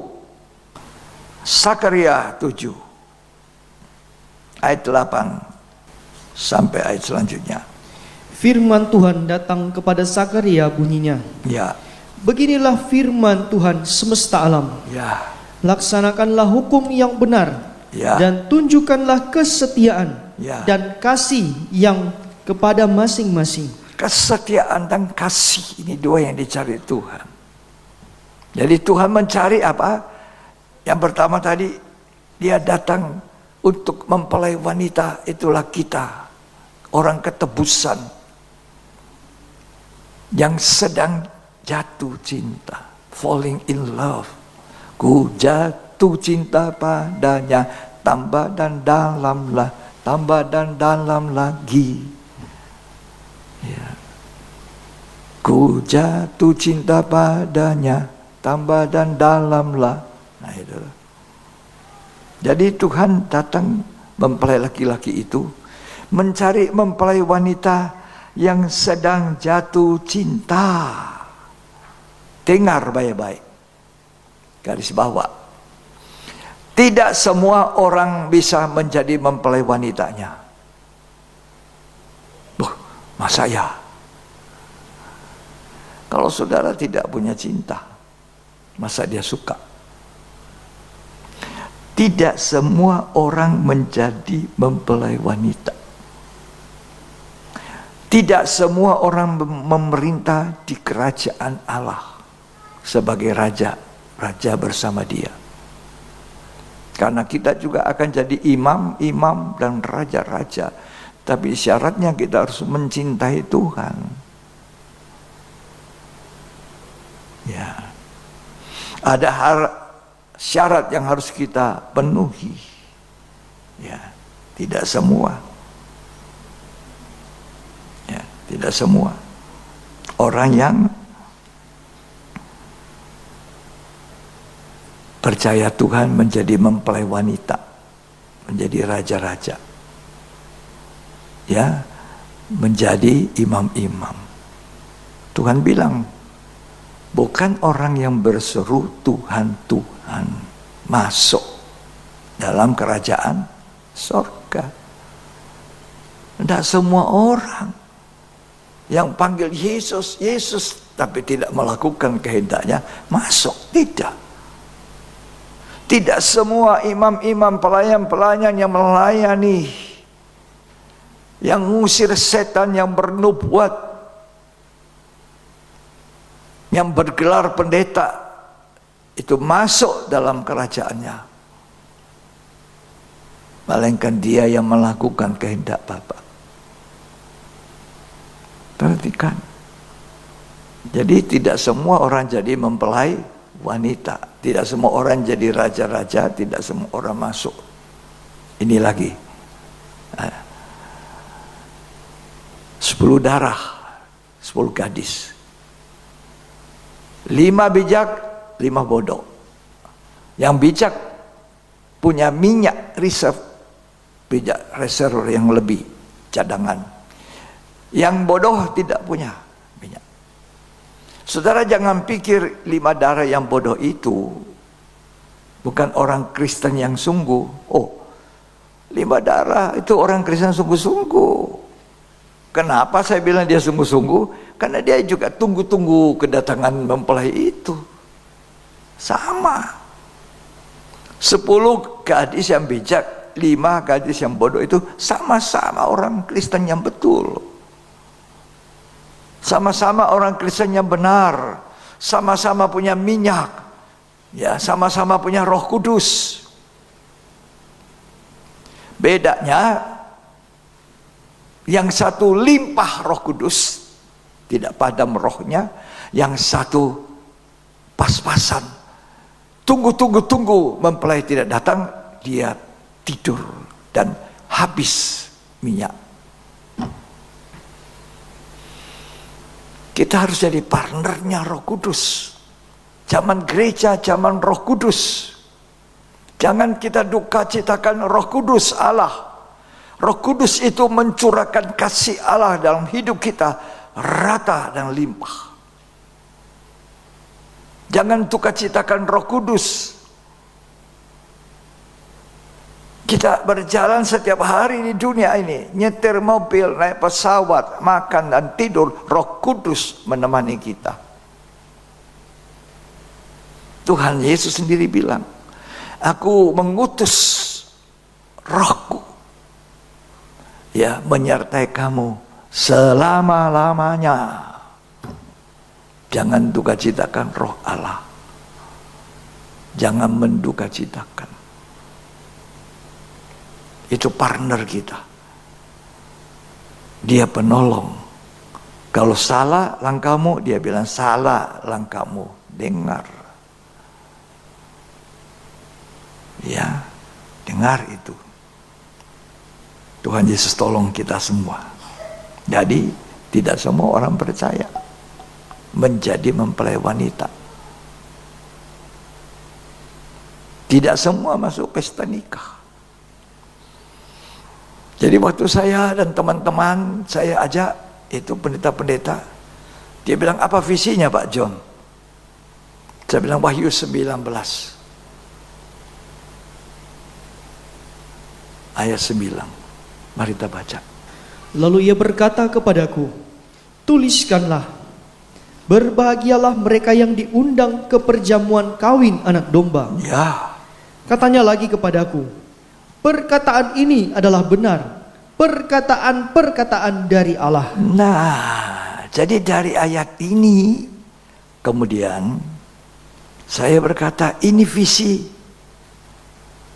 Sakaria 7 ayat 8 sampai ayat selanjutnya. Firman Tuhan datang kepada Sakaria bunyinya. Ya. Beginilah firman Tuhan semesta alam. Ya. Laksanakanlah hukum yang benar. Ya. Dan tunjukkanlah kesetiaan Ya. dan kasih yang kepada masing-masing. Kesetiaan dan kasih ini dua yang dicari Tuhan. Jadi Tuhan mencari apa? Yang pertama tadi, Dia datang untuk mempelai wanita, itulah kita, orang ketebusan yang sedang jatuh cinta, falling in love. Ku jatuh cinta padanya, tambah dan dalamlah, tambah dan dalam lagi. Ya. Ku jatuh cinta padanya, tambah dan dalamlah. Nah itu. Jadi Tuhan datang mempelai laki-laki itu, mencari mempelai wanita yang sedang jatuh cinta. Dengar baik-baik. Garis bawah. Tidak semua orang bisa menjadi mempelai wanitanya. Masa ya? Kalau saudara tidak punya cinta, masa dia suka? Tidak semua orang menjadi mempelai wanita. Tidak semua orang memerintah di kerajaan Allah sebagai raja bersama Dia. Karena kita juga akan jadi imam dan raja-raja. Tapi syaratnya kita harus mencintai Tuhan. Ya. Ada syarat yang harus kita penuhi. Ya, tidak semua. Ya, tidak semua. Orang yang percaya Tuhan menjadi mempelai wanita, menjadi raja-raja, ya, menjadi imam-imam. Tuhan bilang bukan orang yang berseru Tuhan, Tuhan, masuk dalam kerajaan sorga. Tidak semua orang yang panggil Yesus, Yesus, tapi tidak melakukan kehendaknya, masuk. Tidak. Tidak semua imam-imam, pelayan-pelayan yang melayani, yang ngusir setan, yang bernubuat, yang bergelar pendeta, itu masuk dalam kerajaannya. Melainkan dia yang melakukan kehendak Bapa. Perhatikan. Jadi tidak semua orang jadi mempelai wanita. Tidak semua orang jadi raja-raja. Tidak semua orang masuk. Ini lagi. 10 darah. 10 gadis. 5 bijak, 5 bodoh. Yang bijak punya minyak reserve. Bijak reserve yang lebih. Cadangan. Yang bodoh tidak punya minyak. Saudara jangan pikir 5 darah yang bodoh itu bukan orang Kristen yang sungguh. Oh, 5 darah itu orang Kristen sungguh-sungguh. Kenapa saya bilang dia sungguh-sungguh? Karena dia juga tunggu-tunggu kedatangan mempelai itu. Sama. 10 gadis yang bijak, 5 gadis yang bodoh itu sama-sama orang Kristen yang betul. Sama-sama orang Kristen yang benar, sama-sama punya minyak, ya, sama-sama punya Roh Kudus. Bedanya, yang satu limpah Roh Kudus, tidak padam rohnya, yang satu pas-pasan. Tunggu, mempelai tidak datang, dia tidur dan habis minyak. Kita harus jadi partnernya Roh Kudus. Zaman gereja, zaman Roh Kudus. Jangan kita duka citakan Roh Kudus Allah. Roh Kudus itu mencurahkan kasih Allah dalam hidup kita rata dan limpah. Jangan duka citakan Roh Kudus. Kita berjalan setiap hari di dunia ini, nyetir mobil, naik pesawat, makan dan tidur, Roh Kudus menemani kita. Tuhan Yesus sendiri bilang, aku mengutus Rohku, ya, menyertai kamu selama-lamanya. Jangan duka citakan Roh Allah. Jangan menduka citakan. Itu partner kita. Dia penolong. Kalau salah langkahmu, dia bilang salah langkahmu. Dengar. Ya, dengar itu. Tuhan Yesus tolong kita semua. Jadi tidak semua orang percaya menjadi mempelai wanita. Tidak semua masuk pesta nikah. Jadi waktu saya dan teman-teman saya ajak itu pendeta-pendeta, dia bilang, apa visinya Pak John? Saya bilang Wahyu 19 ayat 9. Mari kita baca. Lalu ia berkata kepadaku, tuliskanlah, berbahagialah mereka yang diundang ke perjamuan kawin anak domba. Ya. Katanya lagi kepadaku, perkataan ini adalah benar, perkataan-perkataan dari Allah. Nah, jadi dari ayat ini kemudian saya berkata ini visi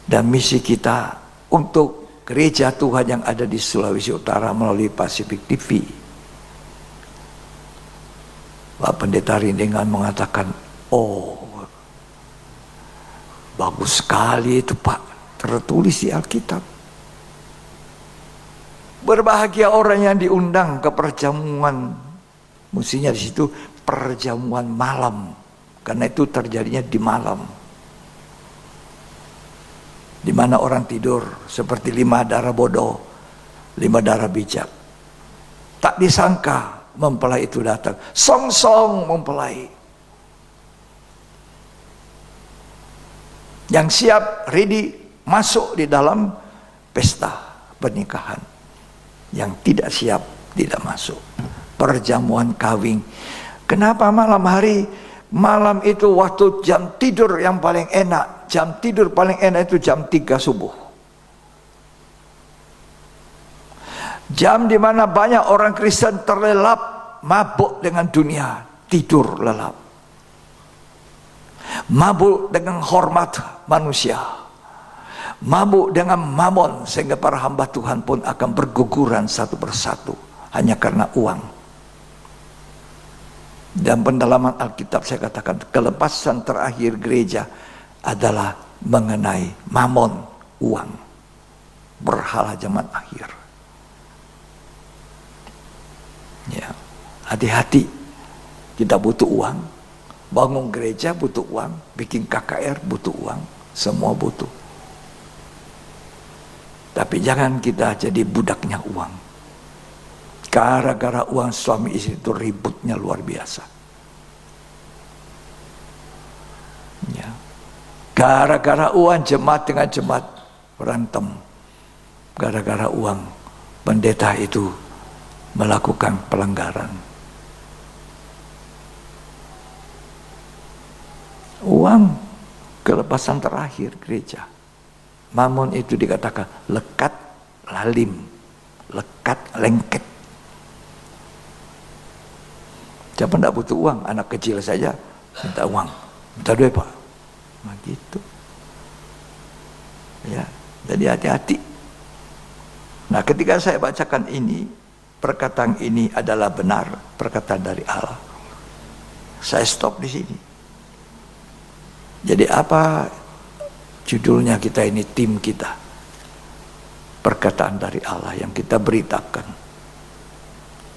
dan misi kita untuk gereja Tuhan yang ada di Sulawesi Utara melalui Pacific TV. Pak Pendeta Rindingan mengatakan, oh bagus sekali itu Pak, tertulis di Alkitab. Berbahagia orang yang diundang ke perjamuan, mestinya di situ perjamuan malam, karena itu terjadinya di malam, di mana orang tidur seperti 5 darah bodoh, 5 darah bijak. Tak disangka mempelai itu datang, song-song mempelai. Yang siap, ready, masuk di dalam pesta pernikahan. Yang tidak siap, tidak masuk. Perjamuan kawin. Kenapa malam hari? Malam itu waktu jam tidur yang paling enak. Jam tidur paling enak itu jam 3 subuh. Jam di mana banyak orang Kristen terlelap, mabuk dengan dunia, tidur lelap. Mabuk dengan hormat manusia. Mabuk dengan mamon, sehingga para hamba Tuhan pun akan berguguran satu persatu hanya karena uang. Dan pendalaman Alkitab saya katakan, kelepasan terakhir gereja adalah mengenai mamon, uang, berhala zaman akhir. Ya, hati-hati, kita butuh uang. Bangun gereja butuh uang, bikin KKR butuh uang, semua butuh. Tapi jangan kita jadi budaknya uang. Gara-gara uang suami istri itu ributnya luar biasa. Ya. Gara-gara uang jemaat dengan jemaat berantem. Gara-gara uang pendeta itu melakukan pelanggaran. Uang kelepasan terakhir gereja. Mamon itu dikatakan lekat lalim, lekat lengket. Siapa tidak butuh uang? Anak kecil saja minta uang, minta duit pak. Nah, gitu. Ya, jadi hati-hati. Nah, ketika saya bacakan ini, perkataan ini adalah benar, perkataan dari Allah. Saya stop di sini. Jadi apa judulnya kita ini, tim kita? Perkataan dari Allah yang kita beritakan.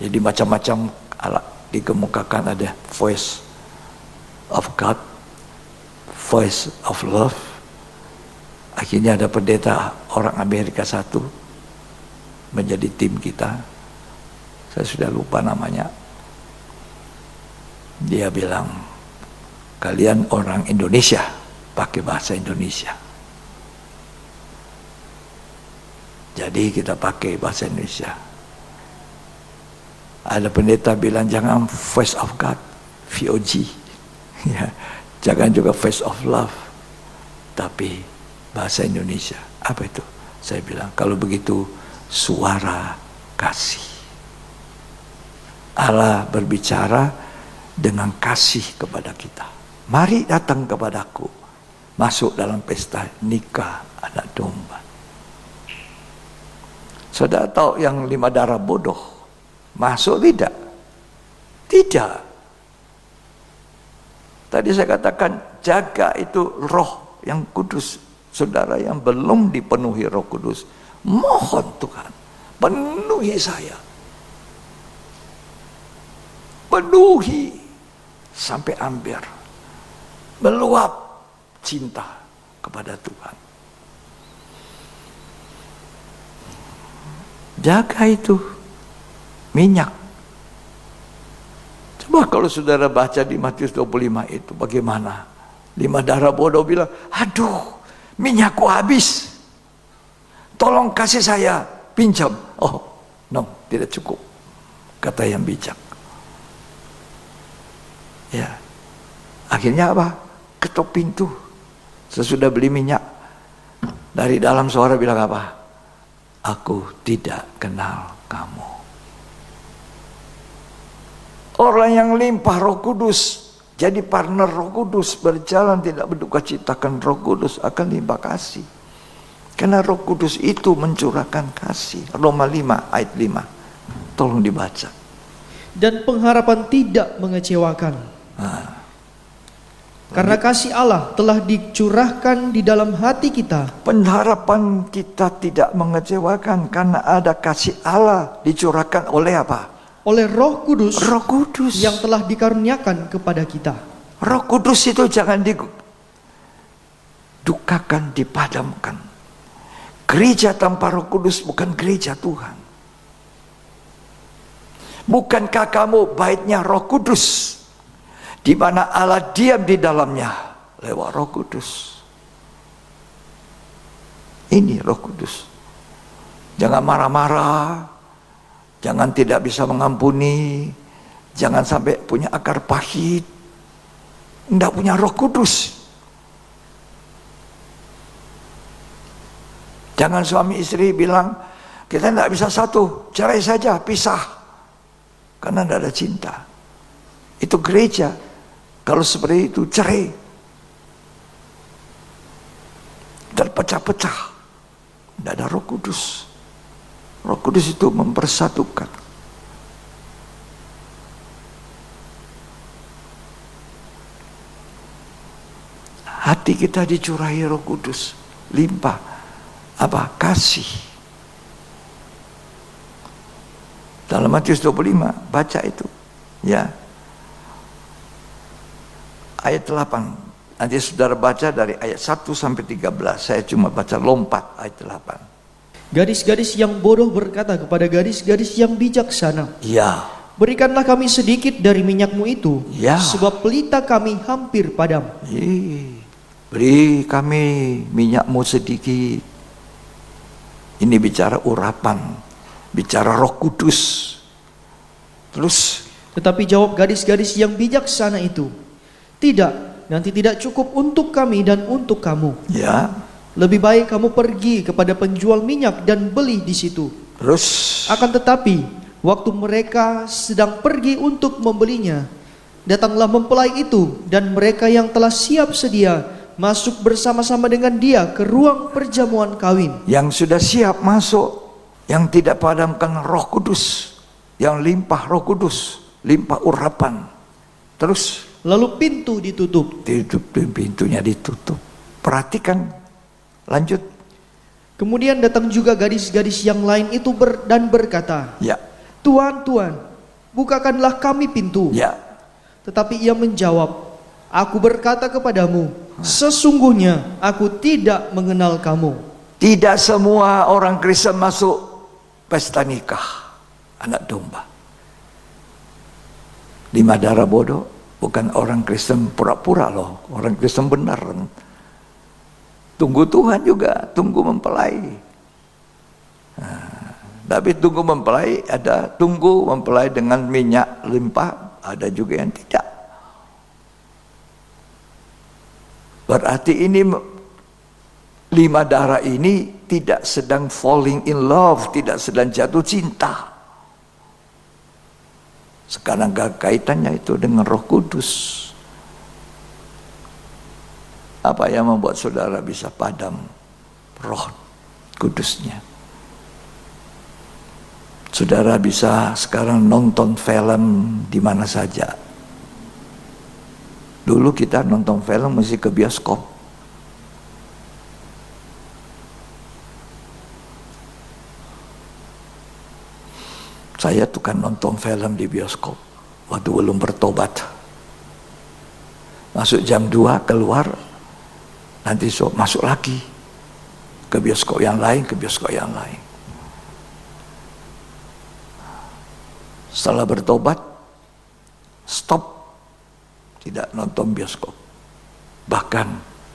Jadi macam-macam Allah dikemukakan, ada voice of God, voice of love. Akhirnya ada pendeta orang Amerika satu menjadi tim kita. Saya sudah lupa namanya. Dia bilang, kalian orang Indonesia, pakai bahasa Indonesia. Jadi kita pakai bahasa Indonesia. Ada pendeta bilang jangan voice of God, VOG. Ya, jangan juga voice of love, tapi bahasa Indonesia. Apa itu? Saya bilang kalau begitu suara kasih. Allah berbicara dengan kasih kepada kita. Mari datang kepadaku, masuk dalam pesta nikah anak domba. Saudara tahu yang 5 darah bodoh masuk tidak? Tidak. Tadi saya katakan jaga itu roh yang kudus. Saudara yang belum dipenuhi roh kudus, mohon Tuhan penuhi saya. Penuhi sampai amber. Meluap cinta kepada Tuhan. Jaga itu minyak. Coba kalau saudara baca di Matius 25 itu bagaimana? 5 darah bodoh bilang, aduh minyakku habis. Tolong kasih saya pinjam. Oh no, tidak cukup. Kata yang bijak. Ya, akhirnya apa? Ketok pintu. Sesudah beli minyak, dari dalam suara bilang apa? Aku tidak kenal kamu. Orang yang limpah Roh Kudus, jadi partner Roh Kudus, berjalan tidak berduka citakan Roh Kudus akan limpah kasih. Karena Roh Kudus itu mencurahkan kasih. Roma 5 ayat 5. Tolong dibaca. Dan pengharapan tidak mengecewakan. Karena kasih Allah telah dicurahkan di dalam hati kita. Pengharapan kita tidak mengecewakan karena ada kasih Allah dicurahkan oleh apa? Oleh Roh Kudus. Roh Kudus yang telah dikaruniakan kepada kita. Roh Kudus itu jangan didukakan, dipadamkan. Gereja tanpa Roh Kudus bukan gereja Tuhan. Bukankah kamu baitnya Roh Kudus, di mana Allah diam di dalamnya lewat Roh Kudus? Ini Roh Kudus. Jangan marah-marah, jangan tidak bisa mengampuni, jangan sampai punya akar pahit, tidak punya Roh Kudus. Jangan suami istri bilang, kita tidak bisa satu, cerai saja, pisah. Karena tidak ada cinta. Itu gereja. Kalau seperti itu, cerai. Terpecah-pecah. Tidak ada Roh Kudus. Roh Kudus itu mempersatukan. Hati kita dicurahi Roh Kudus. Limpah. Apa? Kasih. Dalam Matius 25, baca itu. Ya. Ayat 8. Nanti saudara baca dari ayat 1 sampai 13. Saya cuma baca lompat ayat 8. Gadis-gadis yang bodoh berkata kepada gadis-gadis yang bijaksana, Ya. berikanlah kami sedikit dari minyakmu itu, Ya. sebab pelita kami hampir padam. Beri kami minyakmu sedikit. Ini bicara urapan, bicara Roh Kudus. Terus, Tetapi jawab gadis-gadis yang bijaksana itu, tidak, nanti tidak cukup untuk kami dan untuk kamu. ya. Lebih baik kamu pergi kepada penjual minyak dan beli di situ. Terus, Akan tetapi, waktu mereka sedang pergi untuk membelinya, datanglah mempelai itu, dan mereka yang telah siap sedia masuk bersama-sama dengan dia ke ruang perjamuan kawin. yang sudah siap masuk, yang tidak padamkan Roh Kudus, yang limpah Roh Kudus, limpah urapan. Terus, Lalu pintu ditutup. pintunya ditutup. Perhatikan, lanjut. Kemudian datang juga gadis-gadis yang lain itu dan berkata, Ya, Tuan, Tuan, bukakanlah kami pintu. ya. Tetapi ia menjawab, Aku berkata kepadamu, sesungguhnya aku tidak mengenal kamu. Tidak semua orang Kristen masuk pesta nikah anak domba. 5 darah bodoh bukan orang Kristen pura-pura loh, orang Kristen benar. Tunggu Tuhan juga, tunggu mempelai. Tapi tunggu mempelai, ada tunggu mempelai dengan minyak limpah, ada juga yang tidak. Berarti ini 5 darah ini tidak sedang falling in love, tidak sedang jatuh cinta. Sekarang kaitannya itu dengan Roh Kudus. Apa yang membuat saudara bisa padam Roh Kudusnya? Saudara bisa sekarang nonton film di mana saja. Dulu kita nonton film mesti ke bioskop. Saya tuh kan nonton film di bioskop waktu belum bertobat. Masuk jam 2 keluar, nanti masuk lagi ke bioskop yang lain, ke bioskop yang lain. Setelah bertobat, stop. Tidak nonton bioskop. Bahkan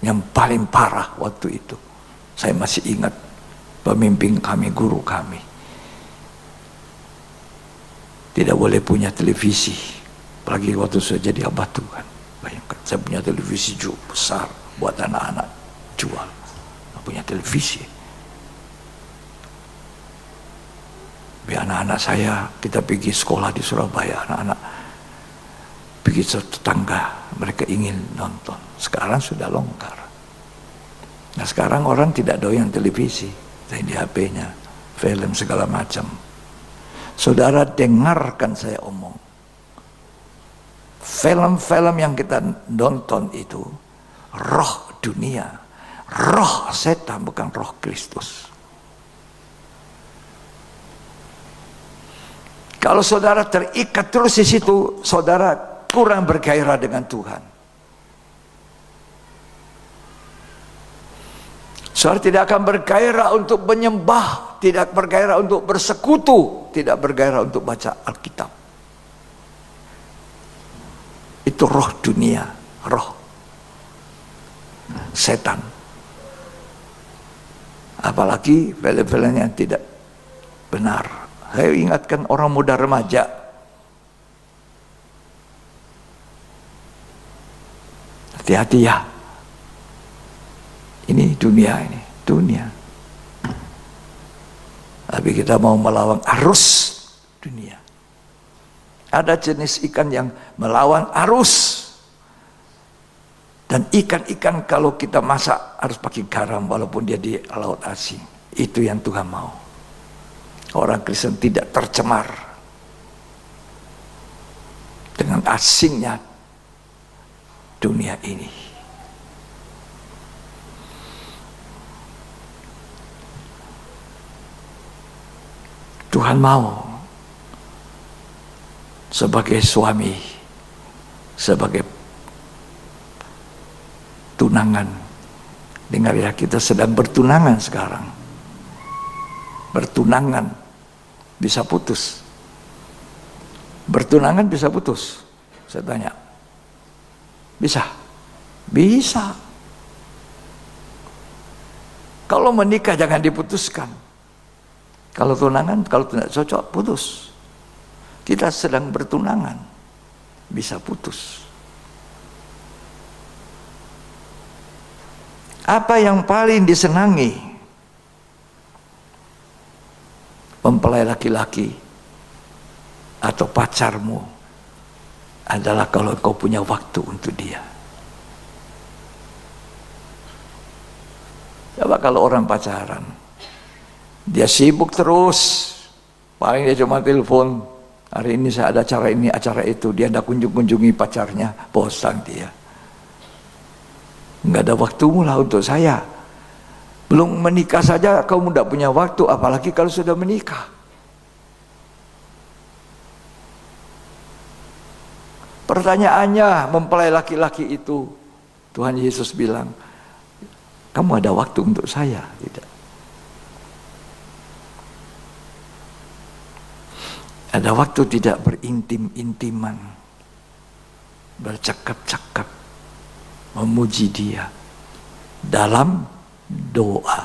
yang paling parah waktu itu, saya masih ingat pemimpin kami, guru kami, tidak boleh punya televisi. Apalagi waktu saya jadi hamba Tuhan. Bayangkan, saya punya televisi besar buat anak-anak jual. Saya punya televisi. Biar anak-anak saya, kita pergi sekolah di Surabaya, anak-anak pergi tetangga, mereka ingin nonton. Sekarang sudah longgar. Nah sekarang orang tidak doyan televisi, di HP-nya, film segala macam. Saudara dengarkan saya omong. Film-film yang kita nonton itu roh dunia, roh setan, bukan roh Kristus. Kalau saudara terikat terus di situ, saudara kurang bergairah dengan Tuhan. Saudara tidak akan bergairah untuk menyembah, tidak bergairah untuk bersekutu, tidak bergairah untuk baca Alkitab. Itu roh dunia, roh setan. Apalagi film-film yang tidak benar. Saya ingatkan orang muda remaja, hati-hati ya. Ini dunia, tapi kita mau melawan arus dunia. Ada jenis ikan yang melawan arus. Dan ikan-ikan kalau kita masak harus pakai garam walaupun dia di laut asing. Itu yang Tuhan mau. Orang Kristen tidak tercemar dengan asingnya dunia ini. Tuhan mau sebagai suami, sebagai tunangan. Dengar ya, kita sedang bertunangan sekarang. Bertunangan bisa putus. Bertunangan bisa putus. Saya tanya. Bisa? Bisa. Kalau menikah jangan diputuskan. Kalau tunangan, kalau tidak cocok, putus. Kita sedang bertunangan, bisa putus. Apa yang paling disenangi mempelai laki-laki atau pacarmu adalah kalau kau punya waktu untuk dia. Coba kalau orang pacaran, dia sibuk terus, paling dia cuma telepon, hari ini saya ada acara ini, acara itu, dia tidak kunjungi pacarnya, bosan dia. Enggak ada waktumu lah untuk saya. Belum menikah saja kamu tidak punya waktu, apalagi kalau sudah menikah. Pertanyaannya, mempelai laki-laki itu, Tuhan Yesus bilang, kamu ada waktu untuk saya? Tidak. Ada waktu tidak berintim-intiman, bercakap-cakap, memuji dia dalam doa,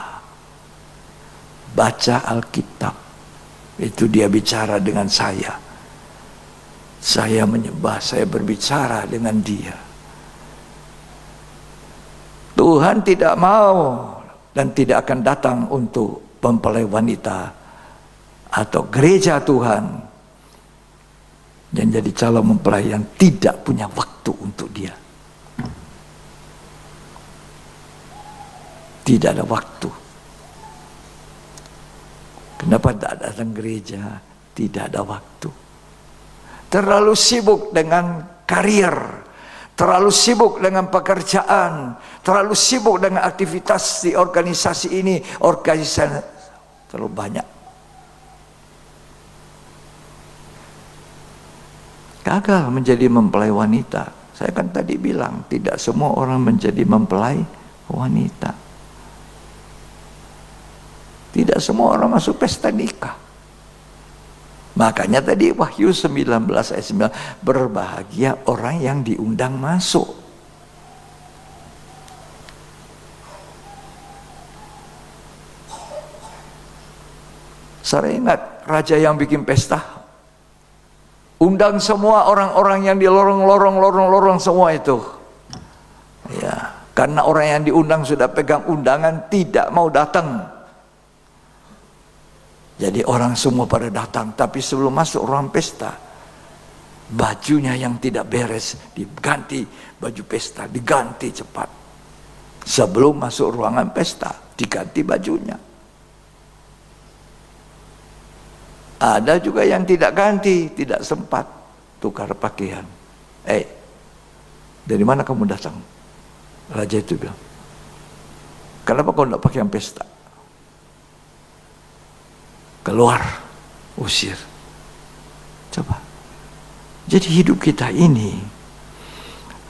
baca Alkitab. Itu dia bicara dengan saya menyembah, saya berbicara dengan dia. Tuhan tidak mau dan tidak akan datang untuk mempelai wanita atau gereja Tuhan yang jadi calon mempelai yang tidak punya waktu untuk dia. Tidak ada waktu. Kenapa tidak datang gereja? Tidak ada waktu. Terlalu sibuk dengan karir, terlalu sibuk dengan pekerjaan, terlalu sibuk dengan aktivitas di organisasi ini, organisasi terlalu banyak. Gagal menjadi mempelai wanita. Saya kan tadi bilang, tidak semua orang menjadi mempelai wanita. Tidak semua orang masuk pesta nikah. Makanya tadi Wahyu 19 ayat 9, berbahagia orang yang diundang masuk. Saya ingat raja yang bikin pesta, undang semua orang-orang yang di lorong semua itu. Ya, karena orang yang diundang sudah pegang undangan tidak mau datang. Jadi orang semua pada datang, tapi sebelum masuk ruang pesta, bajunya yang tidak beres diganti, baju pesta diganti cepat. Sebelum masuk ruangan pesta, diganti bajunya. Ada juga yang tidak ganti, tidak sempat tukar pakaian. Dari mana kamu datang? Raja itu bilang, kenapa kau tidak pakaian pesta? Keluar, usir. Coba. Jadi hidup kita ini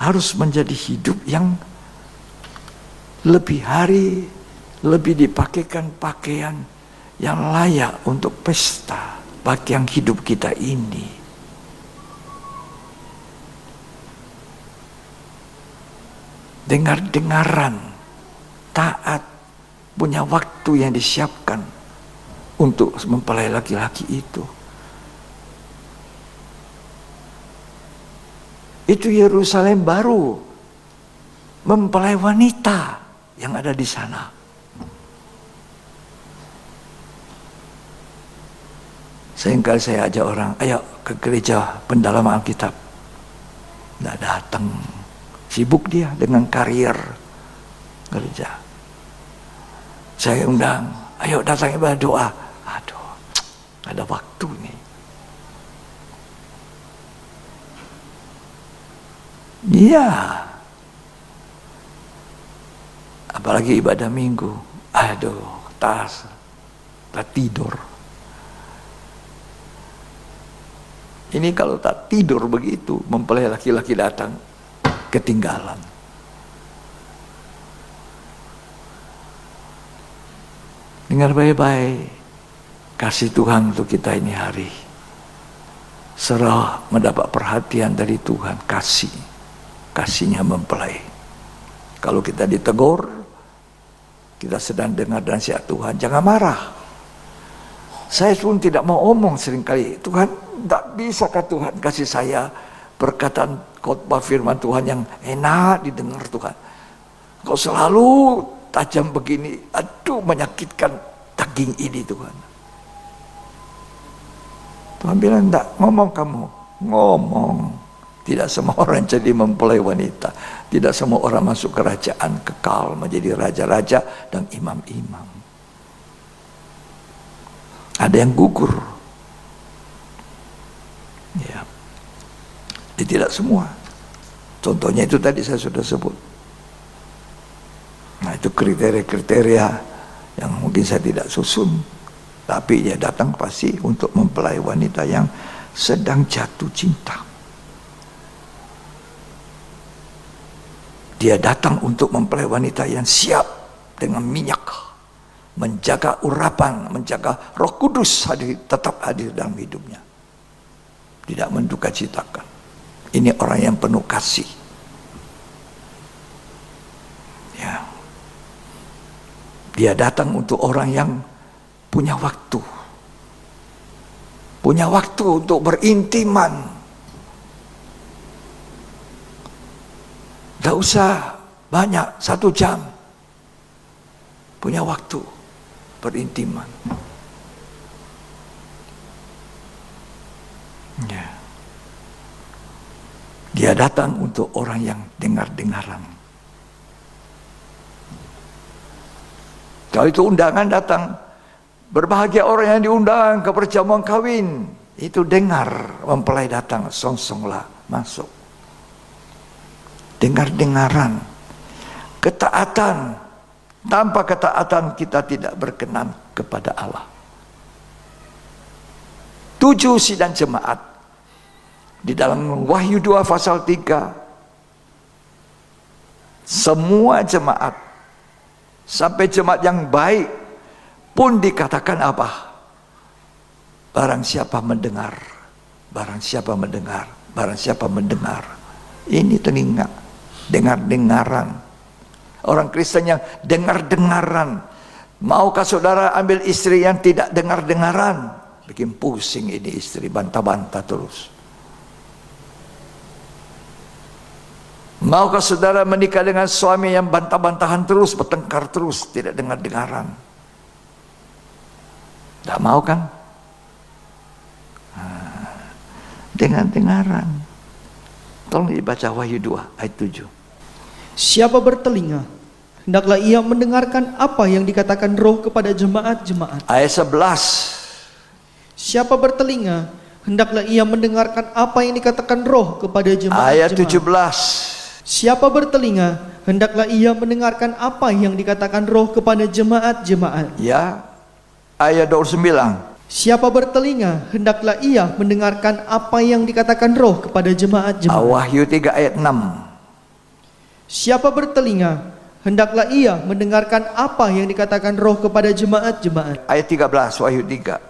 harus menjadi hidup yang lebih dipakaikan pakaian yang layak untuk pesta, pakaian hidup kita ini. Dengar-dengaran, taat, punya waktu yang disiapkan untuk mempelai laki-laki itu. Itu Yerusalem baru, mempelai wanita yang ada di sana. Seringkali saya ajak orang, ayo ke gereja pendalaman Alkitab. Tidak datang, sibuk dia dengan karier gereja. Saya undang, ayo datang ibadah doa. Aduh, ada waktu nih. Iya. Apalagi ibadah minggu. Aduh, tak tidur. Ini kalau tak tidur begitu, mempelai laki-laki datang, ketinggalan. Dengar baik-baik, kasih Tuhan untuk kita ini hari. Serah mendapat perhatian dari Tuhan, kasihnya mempelai. Kalau kita ditegur, kita sedang dengar dan nasihat Tuhan, jangan marah. Saya pun tidak mau omong seringkali, Tuhan, tidak bisakah Tuhan kasih saya perkataan khotbah firman Tuhan yang enak didengar Tuhan. Kau selalu tajam begini, aduh menyakitkan daging ini Tuhan. Tuhan bilang, tidak, ngomong kamu, ngomong. Tidak semua orang jadi mempelai wanita. Tidak semua orang masuk kerajaan kekal menjadi raja-raja dan imam-imam. Ada yang gugur. Ya. Tidak semua. Contohnya itu tadi saya sudah sebut. Nah, itu kriteria-kriteria yang mungkin saya tidak susun. Tapi dia datang pasti untuk mempelai wanita yang sedang jatuh cinta. Dia datang untuk mempelai wanita yang siap dengan minyak, menjaga urapan, menjaga Roh Kudus tetap hadir dalam hidupnya. Tidak menduka citakan. Ini orang yang penuh kasih. Ya. Dia datang untuk orang yang punya waktu. Punya waktu untuk berintiman. Tidak usah banyak, 1 jam. Punya waktu berintiman. Ya. Dia datang untuk orang yang dengar-dengaran. Kalau itu undangan datang, berbahagia orang yang diundang ke perjamuan kawin. Itu dengar mempelai datang, song-songlah masuk. Dengar-dengaran. Ketaatan. Tanpa ketaatan kita tidak berkenan kepada Allah. 7 sidang jemaat. Di dalam Wahyu 2 pasal 3. Semua jemaat. Sampai jemaat yang baik pun dikatakan apa? Barang siapa mendengar. Barang siapa mendengar. Barang siapa mendengar. Ini telinga. Dengar-dengaran. Orang Kristen yang dengar-dengaran. Maukah saudara ambil istri yang tidak dengar-dengaran? Bikin pusing ini istri, bantah-bantah terus. Maukah saudara menikah dengan suami yang bantah-bantahan terus, bertengkar terus, tidak dengar-dengaran? Tidak mau kan? Dengar-dengaran. Tolong dibaca Wahyu 2 ayat 7. Siapa bertelinga, hendaklah ia mendengarkan apa yang dikatakan Roh kepada jemaat-jemaat. Ayat 11. Siapa bertelinga, hendaklah ia mendengarkan apa yang dikatakan Roh kepada jemaat-jemaat. Ayat 17. Siapa bertelinga, hendaklah ia mendengarkan apa yang dikatakan Roh kepada jemaat-jemaat. Ya. Ayat 29. Siapa bertelinga, hendaklah ia mendengarkan apa yang dikatakan Roh kepada jemaat-jemaat. Wahyu 3 ayat 6. Siapa bertelinga, hendaklah ia mendengarkan apa yang dikatakan Roh kepada jemaat-jemaat. Ayat 13 Wahyu 3.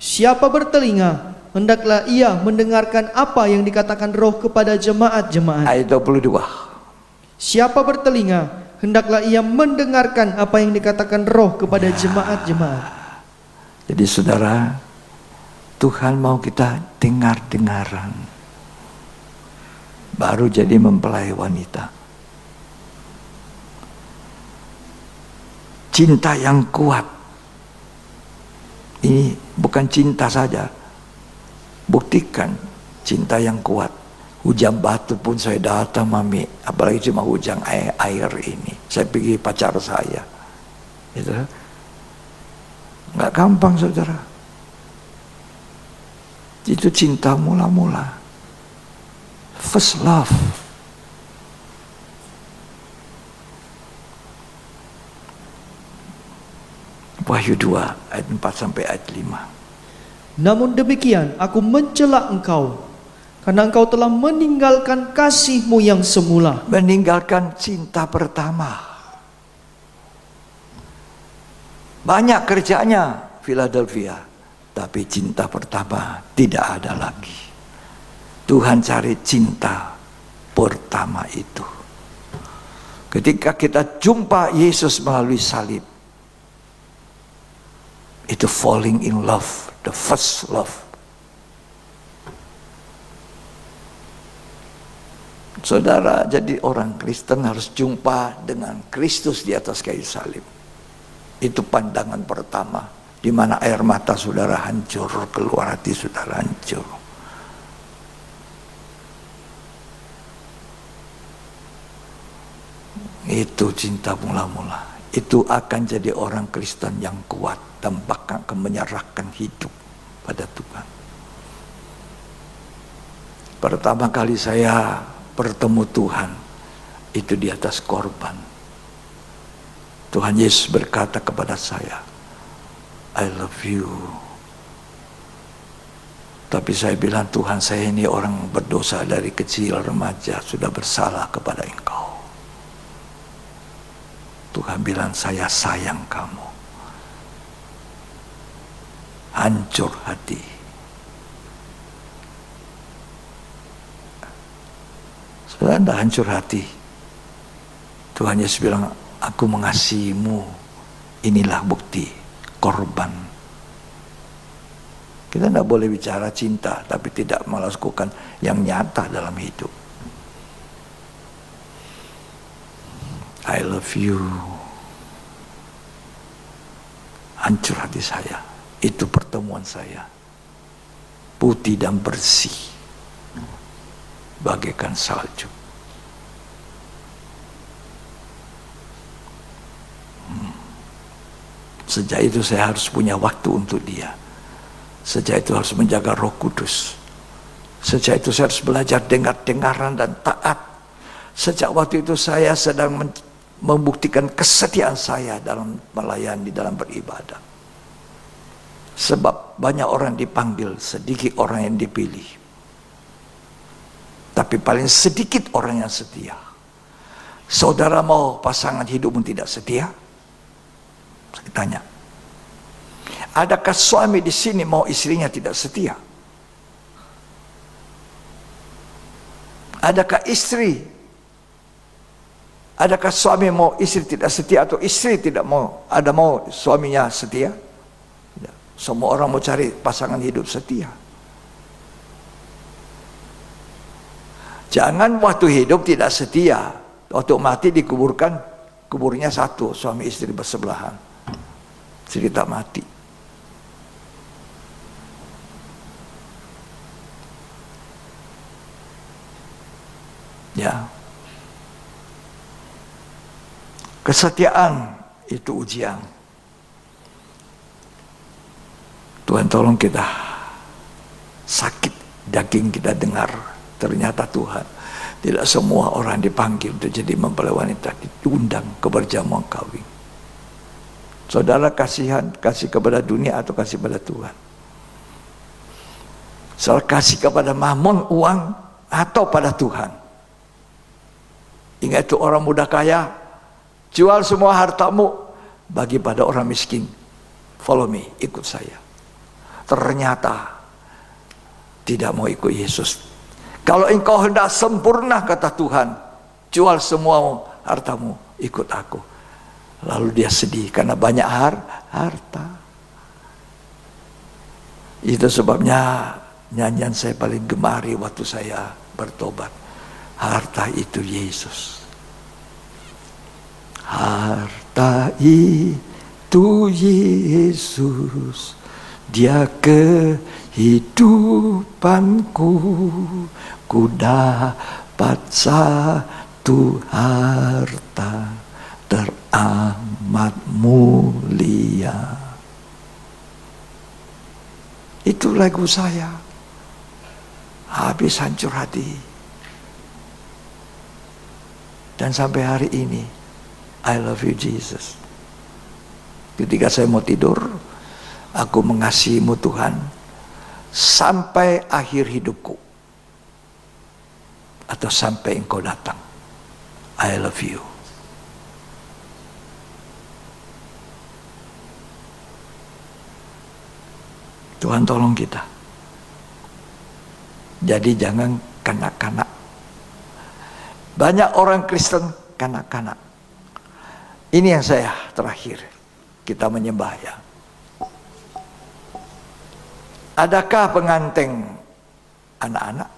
Siapa bertelinga, hendaklah ia mendengarkan apa yang dikatakan Roh kepada jemaat-jemaat. Ayat 22. Siapa bertelinga, hendaklah ia mendengarkan apa yang dikatakan Roh kepada jemaat-jemaat. Jadi saudara, Tuhan mau kita dengar-dengaran, baru jadi mempelai wanita. Cinta yang kuat, ini bukan cinta saja, buktikan cinta yang kuat. Hujan batu pun saya datang, mami, apalagi cuma hujan air ini. Saya pergi pacar saya, gitu. Nggak gampang saudara. Itu cinta mula-mula, first love. Wahyu 2 ayat 4 sampai ayat 5. Namun demikian aku mencela engkau, karena engkau telah meninggalkan kasihmu yang semula. Meninggalkan cinta pertama. Banyak kerjanya Philadelphia, tapi cinta pertama tidak ada lagi. Tuhan cari cinta pertama itu. Ketika kita jumpa Yesus melalui salib, itu falling in love, the first love. Saudara, jadi orang Kristen harus jumpa dengan Kristus di atas kayu salib. Itu pandangan pertama, di mana air mata saudara hancur, keluar hati saudara hancur. Itu cinta mula-mula. Itu akan jadi orang Kristen yang kuat dan bahkan akan menyerahkan hidup pada Tuhan. Pertama kali saya bertemu Tuhan itu di atas korban. Tuhan Yesus berkata kepada saya, I love you. Tapi saya bilang, Tuhan, saya ini orang berdosa dari kecil, remaja, sudah bersalah kepada Engkau. Tuhan bilang, saya sayang kamu. Hancur hati. Saudara, tidak hancur hati. Tuhan Yesus bilang, aku mengasihimu. Inilah bukti korban. Kita tidak boleh bicara cinta, tapi tidak melakukan yang nyata dalam hidup. I love you. Hancur hati saya. Itu pertemuan saya. Putih dan bersih, bagaikan salju. Sejak itu saya harus punya waktu untuk dia. Sejak itu harus menjaga Roh Kudus. Sejak itu saya harus belajar dengar-dengaran dan taat. Sejak waktu itu saya sedang membuktikan kesetiaan saya dalam melayani, dalam beribadah. Sebab banyak orang dipanggil, sedikit orang yang dipilih. Tapi paling sedikit orang yang setia. Saudara mau pasangan hidupmu tidak setia? Saya tanya. Adakah suami di sini mau istrinya tidak setia? Adakah adakah suami mau istri tidak setia, atau istri tidak mau suaminya setia? Tidak. Semua orang mau cari pasangan hidup setia. Jangan waktu hidup tidak setia, waktu mati dikuburkan, kuburnya satu, suami istri bersebelahan. Cerita mati. Ya. Kesetiaan itu ujian. Tuhan tolong kita, sakit daging kita dengar. Ternyata Tuhan, tidak semua orang dipanggil untuk jadi mempelai wanita, diundang ke perjamuan kawin. Saudara kasih kepada dunia atau kasih pada Tuhan? Soal kasih kepada mamon, uang, atau pada Tuhan? Ingat itu orang muda kaya, jual semua hartamu, bagi pada orang miskin. Follow me, ikut saya. Ternyata tidak mau ikut Yesus. Kalau engkau hendak sempurna, kata Tuhan, jual semua hartamu, ikut aku. Lalu dia sedih karena banyak harta. Itu sebabnya nyanyian saya paling gemari waktu saya bertobat. Harta itu Yesus. Harta itu Yesus. Dia kehidupanku. Ku dapat satu harta teramat mulia. Itu lagu saya. Habis hancur hati. Dan sampai hari ini, I love you Jesus. Ketika saya mau tidur, aku mengasihimu Tuhan sampai akhir hidupku. Atau sampai engkau datang. I love you. Tuhan tolong kita. Jadi jangan kanak-kanak. Banyak orang Kristen kanak-kanak. Ini yang saya terakhir. Kita menyembah ya. Adakah pengantin anak-anak?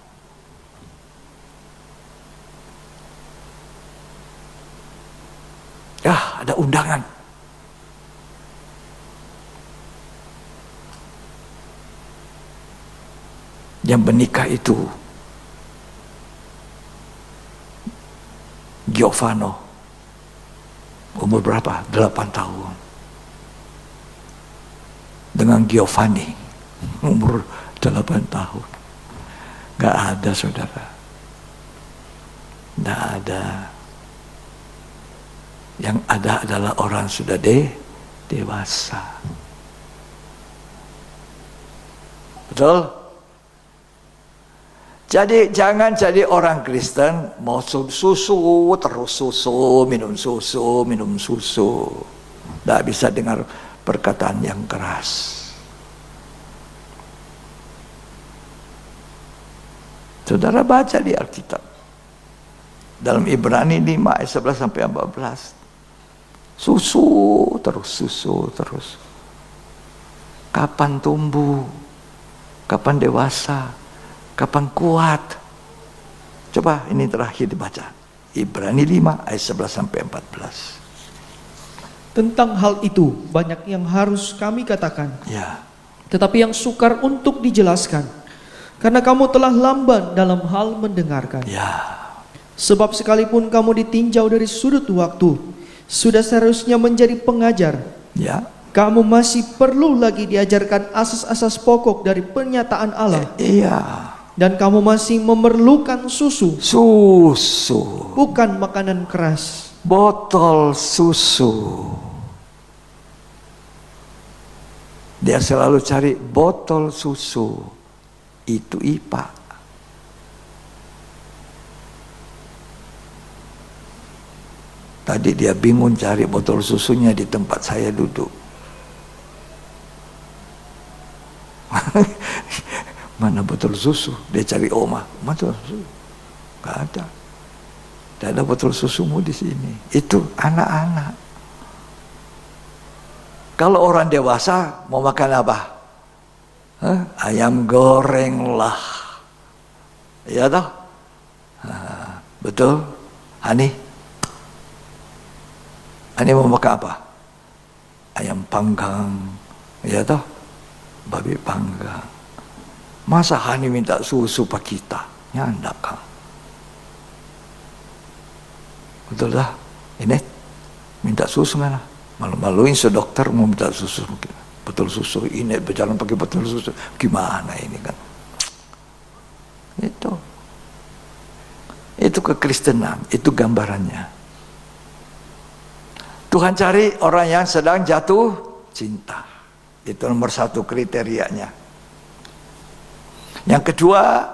Ada undangan. Yang menikah itu Giovanni. Umur berapa? 8 tahun. Dengan Giovanni. Umur 8 tahun. Gak ada saudara. Gak ada. Yang ada adalah orang sudah dewasa. Betul? Jadi jangan jadi orang Kristen mau susu, terus susu, minum susu, minum susu. Tidak bisa dengar perkataan yang keras. Saudara baca di Alkitab. Dalam Ibrani 5 ayat 11 sampai 14. Susu terus. Kapan tumbuh? Kapan dewasa? Kapan kuat? Coba ini terakhir dibaca. Ibrani 5 ayat 11 sampai 14. Tentang hal itu banyak yang harus kami katakan. Ya. Tetapi yang sukar untuk dijelaskan. Karena kamu telah lamban dalam hal mendengarkan. Ya. Sebab sekalipun kamu ditinjau dari sudut waktu, sudah seharusnya menjadi pengajar. Ya. Kamu masih perlu lagi diajarkan asas-asas pokok dari pernyataan Allah. Iya. Dan kamu masih memerlukan susu. Susu. Bukan makanan keras. Botol susu. Dia selalu cari botol susu. Itu IPA. Tadi dia bingung cari botol susunya di tempat saya duduk. Mana botol susu? Dia cari Oma. Mana botol susu? Gak ada. Tidak ada botol susumu di sini. Itu anak-anak. Kalau orang dewasa mau makan apa? Ayam goreng lah. Ya toh? Betul? Hani mau makan apa? Ayam panggang. Ya toh? Babi panggang. Masa Hani minta susu pak kita? Ya enggak kan? Betul dah? Ini minta susu mana? Malu-maluin sedokter mau minta susu mungkin. Betul susu ini berjalan pakai betul susu. Gimana ini kan? Itu kekristenan, itu gambarannya. Tuhan cari orang yang sedang jatuh cinta. Itu nomor 1 kriterianya. Yang kedua,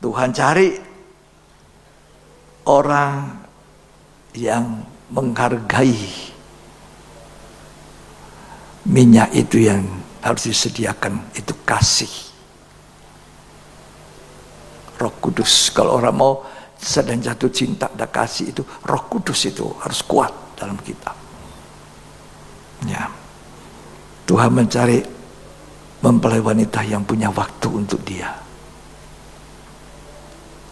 Tuhan cari orang yang menghargai minyak itu yang harus disediakan, itu kasih. Roh Kudus, kalau orang mau sedang jatuh cinta dan kasih itu, Roh Kudus itu harus kuat dalam kita. Ya, Tuhan mencari mempelai wanita yang punya waktu untuk Dia,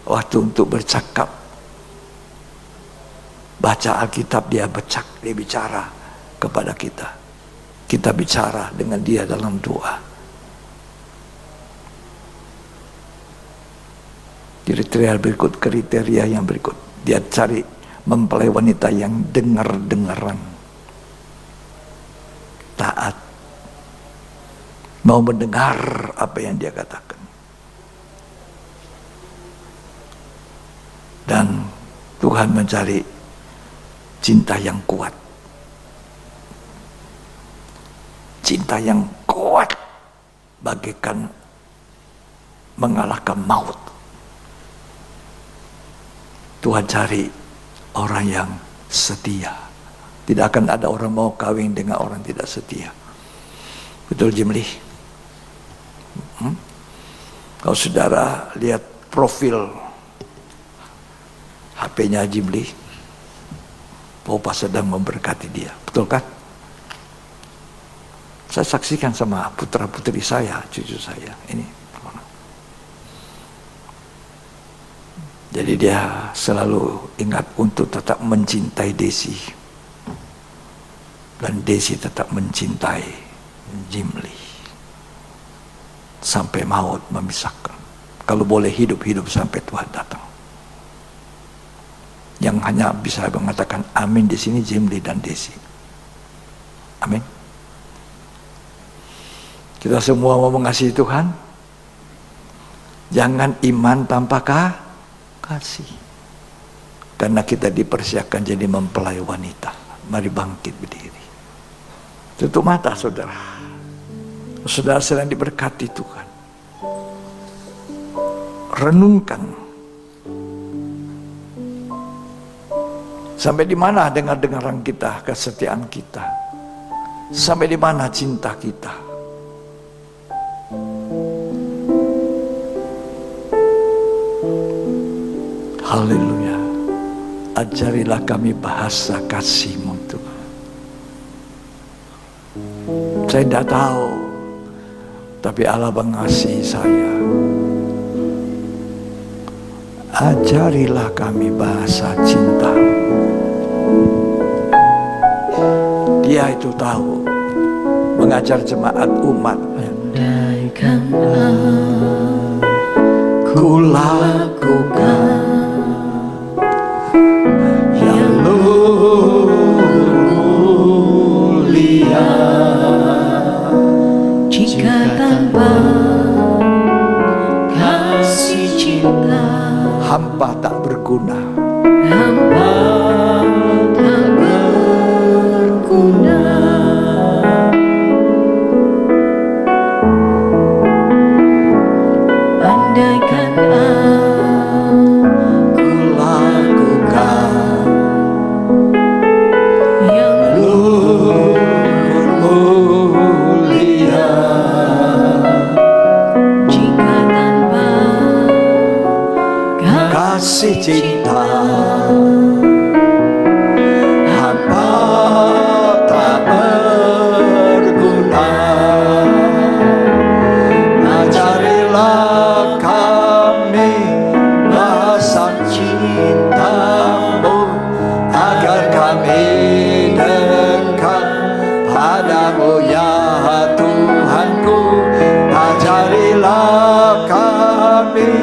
waktu untuk bercakap, baca Alkitab, dia bicara kepada kita, kita bicara dengan Dia dalam doa. Kriteria yang berikut, dia cari mempelai wanita yang dengar-dengaran, taat, mau mendengar apa yang dia katakan, dan Tuhan mencari cinta yang kuat, cinta yang kuat bagaikan mengalahkan maut. Tuhan cari orang yang setia. Tidak akan ada orang mau kawin dengan orang tidak setia. Betul, Jimli? Kalau saudara lihat profil HP-nya Jimli, Bapak sedang memberkati dia. Betul kan? Saya saksikan sama putra-putri saya, cucu saya. Ini. Jadi dia selalu ingat untuk tetap mencintai Desi. Dan Desi tetap mencintai Jimli. Sampai maut memisahkan. Kalau boleh hidup-hidup sampai Tuhan datang. Yang hanya bisa mengatakan amin di sini Jimli dan Desi. Amin. Kita semua mau mengasihi Tuhan. Jangan iman tanpa kasih. Karena kita dipersiapkan jadi mempelai wanita. Mari bangkit berdiri. Tutup mata saudara. Saudara sedang diberkati Tuhan. Renungkan. Sampai di mana dengar-dengaran kita, kesetiaan kita? Sampai di mana cinta kita? Haleluya. Ajarilah kami bahasa kasih-Mu Tuhan. Saya tidak tahu, tapi Allah mengasihi saya. Ajarilah kami bahasa cinta. Dia itu tahu mengajar jemaat umat. Andaikanlah ku lakukan yang mulia, jika tanpa kasih cinta hamba tak berguna, hamba tak berguna. Andaikan aku lakukan yang mulia, jika tanpa kasih cinta hamba tak berguna. Ajarilah kami bahasa cinta-Mu agar kami dekat padamu ya Tuhanku. Ajarilah kami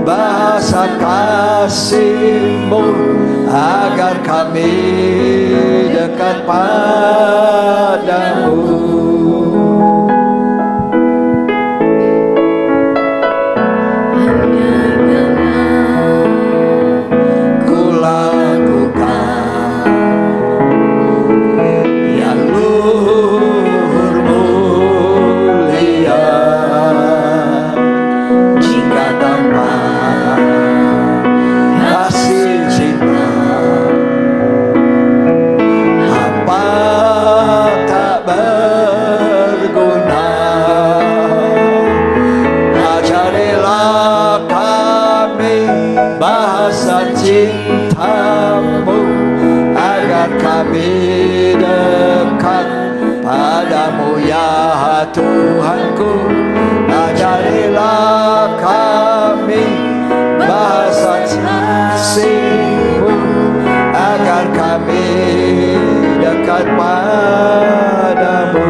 bahasa kasih-Mu agar kami dekat padamu. dekat padamu ya Tuhanku. Ajarilah kami bahasa kasih-Mu, agar kami dekat padamu.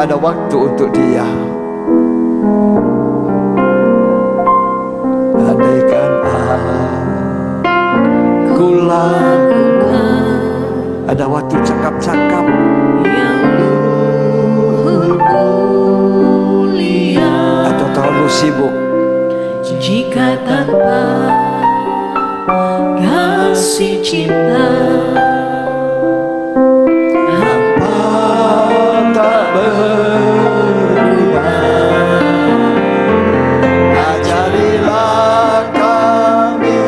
Ada waktu untuk Dia. Andaikan aku lakukan, ada waktu cakap-cakap yang luhur mulia, atau terlalu sibuk. jika tanpa kasih cinta Hampa tak berguna. Ajarilah kami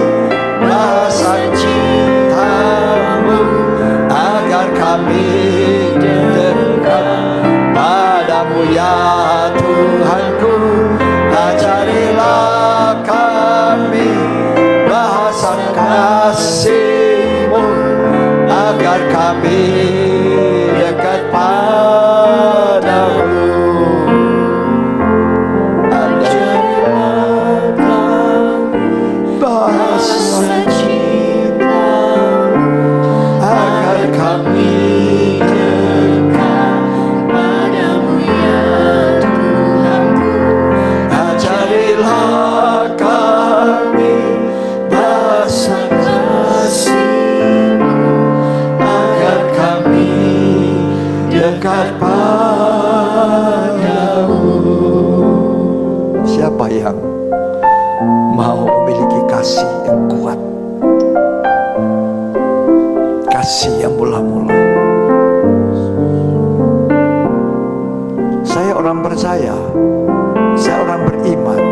bahasa cinta-Mu, agar kami dekat padamu ya Tuhanku. Ajarilah kami bahasa kasih-Mu, agar kami dekat padamu. Ajarilah kami bahasa cinta-Mu, agar kami dekat padamu ya Tuhanku. Ajarilah kami bahasa kasih-Mu, agar kami dekat padamu. Siapa yang mau memiliki kasih yang kuat, kasih yang mula-mula? Saya orang percaya, saya orang beriman.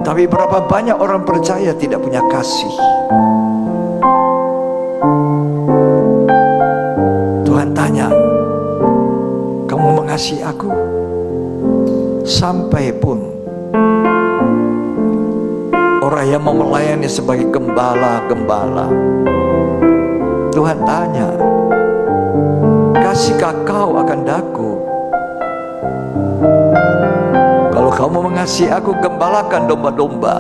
Tapi berapa banyak orang percaya tidak punya kasih? Tuhan tanya, kamu mengasihi aku? Sampai pun orang yang mau melayani sebagai gembala-gembala, Tuhan tanya, kasihkah kau akan daku? Kalau kamu mengasihi aku, gembalakan domba-domba.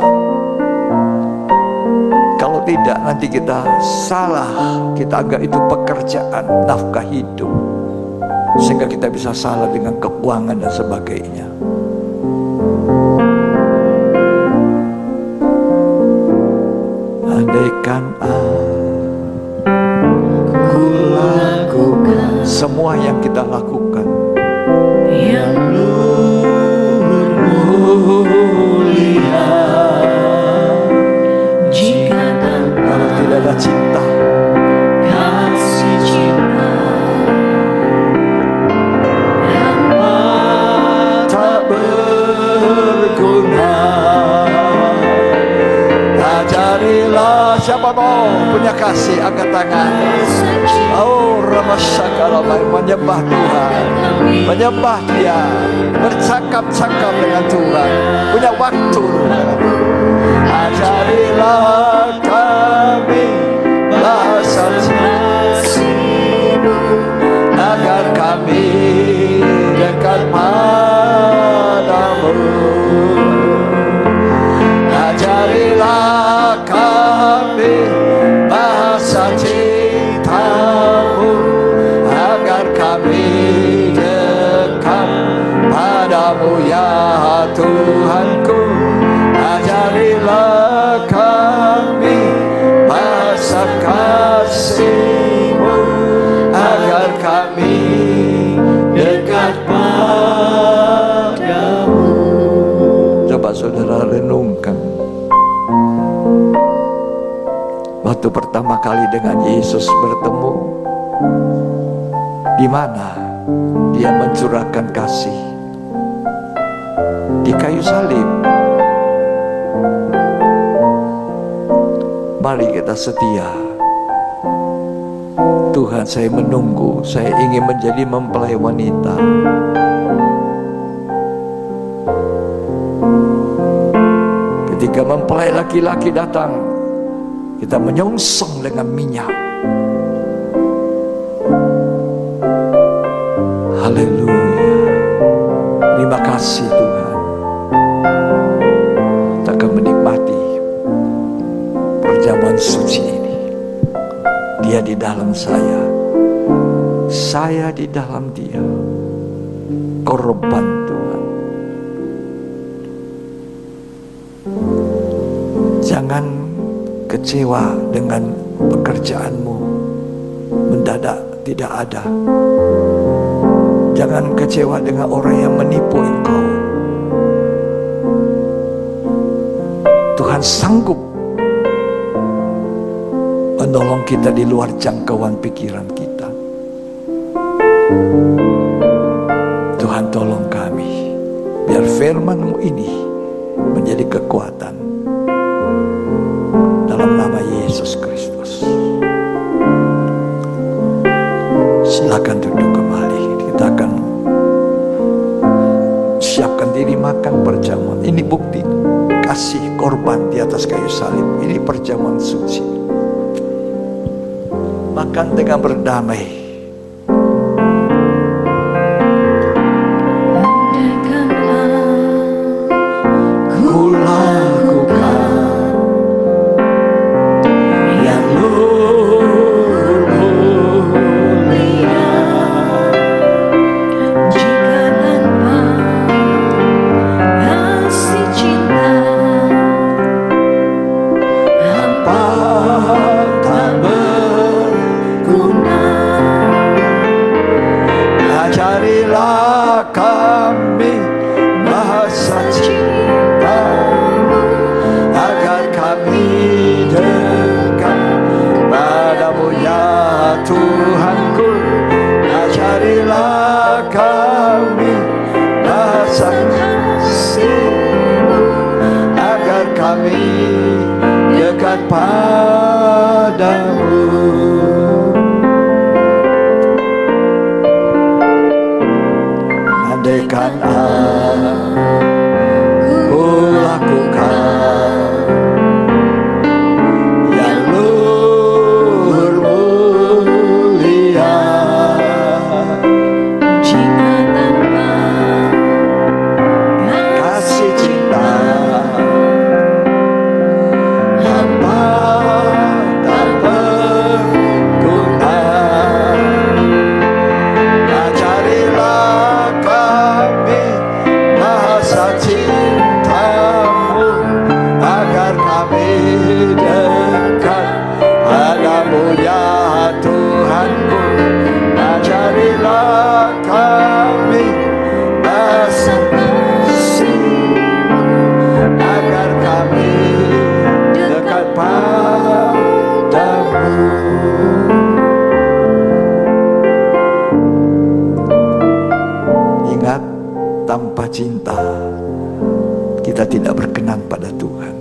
Kalau tidak, nanti kita salah. Kita anggap itu pekerjaan, nafkah hidup, sehingga kita bisa salah dengan keuangan dan sebagainya. Andaikan aku lakukan semua yang kita lakukan, yang mulia, jika tanpa kalau tidak ada cinta, kasih cinta hampa tak berguna. Ajarilah, siapa mau punya kasih, angkat tangan. Oh, Ramasyakalamai, menyembah Tuhan, menyembah Dia, bercakap-cakap dengan Tuhan, punya waktu. Ajarilah kami bahasa kasih-Mu, agar kami dekat padamu. Ajarilah kami bahasa cinta-Mu, agar kami dekat padamu ya Tuhanku. Ajarilah kami bahasa kasih-Mu, agar kami dekat padamu. Coba saudara renungkan, waktu pertama kali dengan Yesus bertemu, di mana Dia mencurahkan kasih? Di kayu salib. Mari kita setia. Tuhan, saya menunggu, saya ingin menjadi mempelai wanita. Ketika mempelai laki-laki datang, kita menyongsong dengan minyak. suci ini. Dia di dalam saya di dalam dia. Korban Tuhan. Jangan kecewa dengan pekerjaanmu mendadak tidak ada. Jangan kecewa dengan orang yang menipu engkau. Tuhan sanggup menolong kita di luar jangkauan pikiran kita. Tuhan tolong kami, biar firman-Mu ini menjadi kekuatan. Dalam nama Yesus Kristus. Silakan duduk kembali. Kita akan siapkan diri makan perjamuan. Ini bukti kasih korban di atas kayu salib. Ini perjamuan suci. Makan dengan berdamai. Andaikan aku lakukan yang luhur mulia, jika tanpa kasih cinta hamba tak berguna. Ajarilah kami bahasa cinta-Mu agar kami dekat padamu ya Tuhanku. Ajarilah kami bahasa kasih-Mu agar kami dekat padamu. Ingat, tanpa cinta kita tidak berkenan pada Tuhan.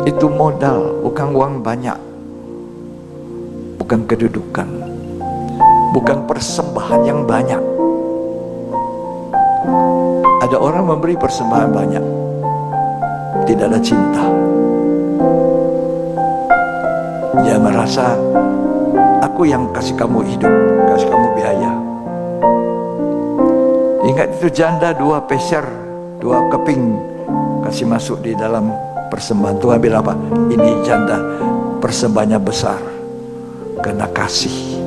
Itu modal, bukan uang banyak, bukan kedudukan, bukan persembahan yang banyak. Ada orang memberi persembahan banyak, tidak ada cinta. Dia merasa, aku yang kasih kamu hidup, kasih kamu biaya. Ingat itu janda 2 peser, 2 keping kasih masuk di dalam persembahan. Tuhan bilang apa? Ini janda persembahannya besar karena kasih.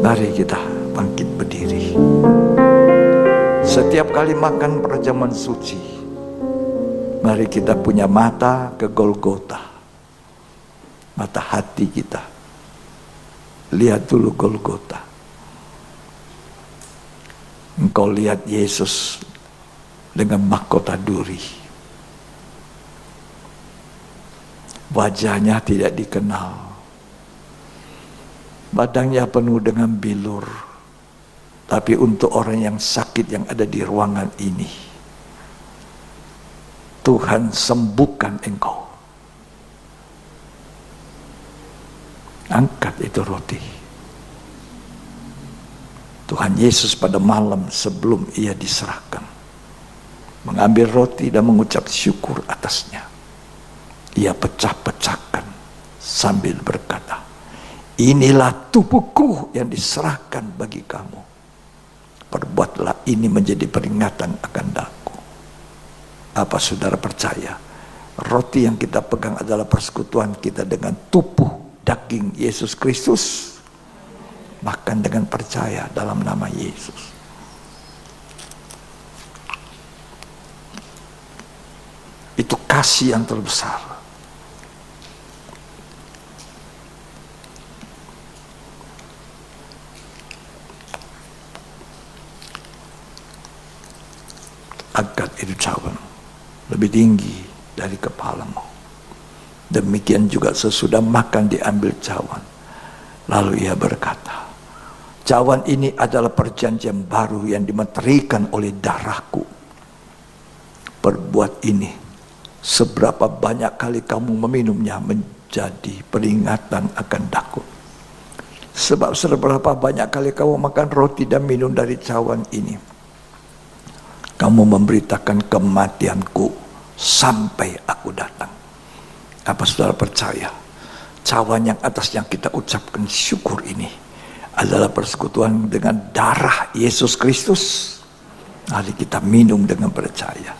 Mari kita bangkit berdiri. Setiap kali makan perjamuan suci, mari kita punya mata ke Golgota, mata hati kita. Lihat dulu Golgota. Engkau lihat Yesus dengan mahkota duri. Wajahnya tidak dikenal. Badannya penuh dengan bilur. Tapi untuk orang yang sakit yang ada di ruangan ini, Tuhan sembuhkan engkau. Angkat itu roti. Tuhan Yesus pada malam sebelum ia diserahkan, mengambil roti dan mengucap syukur atasnya. Ia pecah-pecahkan sambil berkata, inilah tubuhku yang diserahkan bagi kamu. Perbuatlah ini menjadi peringatan akan aku. Apa saudara percaya Roti yang kita pegang adalah persekutuan kita dengan tubuh daging Yesus Kristus. Makan dengan percaya dalam nama Yesus. Itu kasih yang terbesar. Angkat itu cawan lebih tinggi dari kepalamu. Demikian juga sesudah makan diambil cawan. Lalu ia berkata, cawan ini adalah perjanjian baru yang dimeterikan oleh darahku. Perbuat ini seberapa banyak kali kamu meminumnya menjadi peringatan akan daku. Sebab seberapa banyak kali kamu makan roti dan minum dari cawan ini, kamu memberitakan kematianku sampai aku datang. Apa saudara percaya? Cawan yang atas yang kita ucapkan syukur ini adalah persekutuan dengan darah Yesus Kristus. Mari kita minum dengan percaya.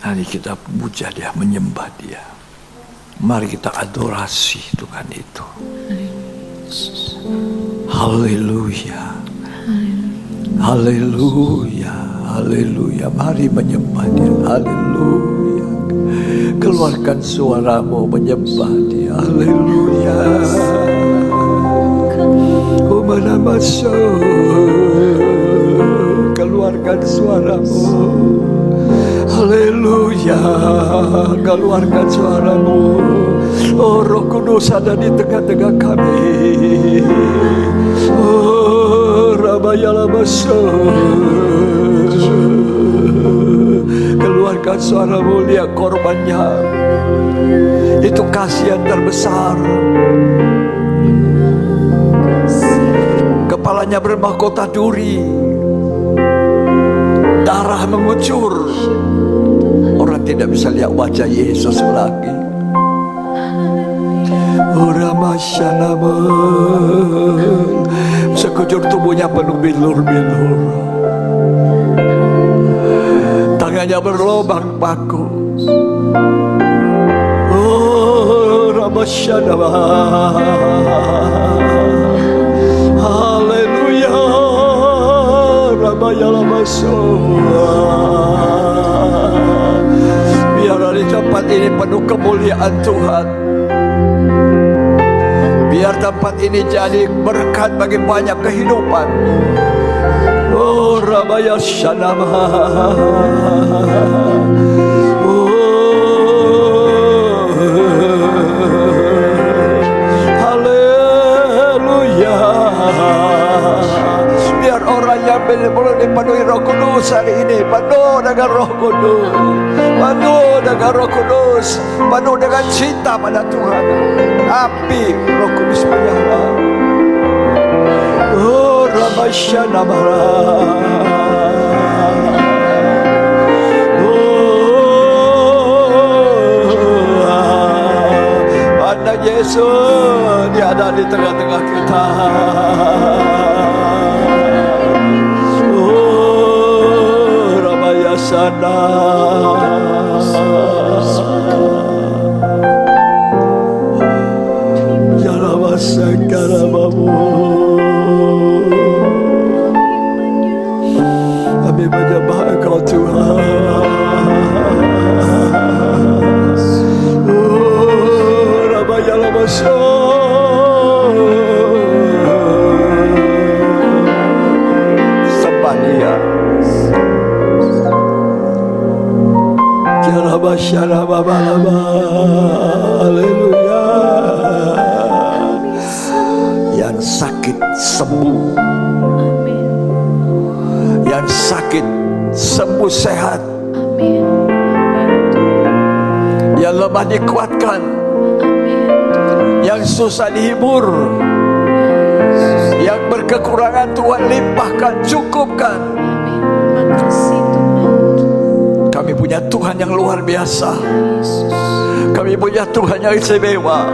Mari kita puja Dia, menyembah Dia. Mari kita adorasi Tuhan itu. Haleluya. Haleluya. Haleluya. Mari menyembah Dia. Haleluya. Keluarkan suaramu menyembah Dia. Haleluya. Umana masuk. Keluarkan suaramu. Haleluya. Keluarkan suaramu. Oh, Roh Kudus ada di tengah-tengah kami. Oh, Rabayala masuk. Keluarkan suaramu, lihat korbannya. Itu kasih yang terbesar. Kepalanya bermahkota duri. Darah mengucur. Orang tidak bisa lihat wajah Yesus lagi. Sekujur tubuhnya penuh bilur-bilur. Tangannya berlobang paku. Oh, Ramasyanama. Haleluya. Ramayala biar di tempat ini penuh kemuliaan Tuhan. Biar tempat ini jadi berkat bagi banyak kehidupan. Oh, Rabaya Shanama. Oh, haleluya. Biar orang yang belum dipenuhi Roh Kudus hari ini, penuh dengan Roh Kudus, penuh dengan Roh Kudus, penuh dengan cinta pada Tuhan. Api Roh Kudus menyala. Oh, Ramasyana ada Yesus, Dia ada di tengah-tengah kita. Oh, Ramayasana. Jarawasangkarabamu. Kami menyembah Engkau Tuhan. Sembah Dia. Haleluya. Yang sakit sembuh. Yang sakit sembuh sehat. Yang lemah dikuatkan. Yang susah dihibur. Yang berkekurangan Tuhan limpahkan, cukupkan. Kami punya Tuhan yang luar biasa. Kami punya Tuhan yang istimewa.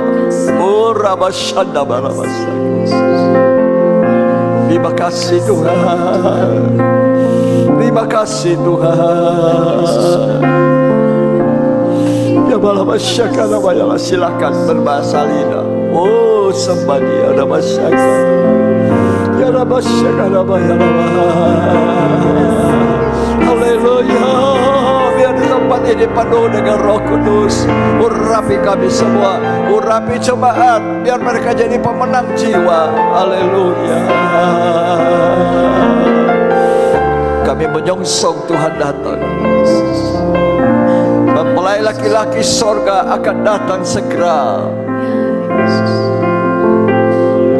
Oh, Ramasanda Baramasa. Terima kasih Tuhan. Terima kasih Tuhan. Ya malah masyarakat banyak, silakan berbahasa lidah. Oh sembah Dia, ada masyarakat. Ya ada masyarakat banyak. Haleluya. Biar di tempat ini penuh dengan Roh Kudus. Urapi kami semua, urapi jemaat, biar mereka jadi pemenang jiwa. Haleluya. Kami menyongsong Tuhan datang. Mempelai laki-laki sorga akan datang segera.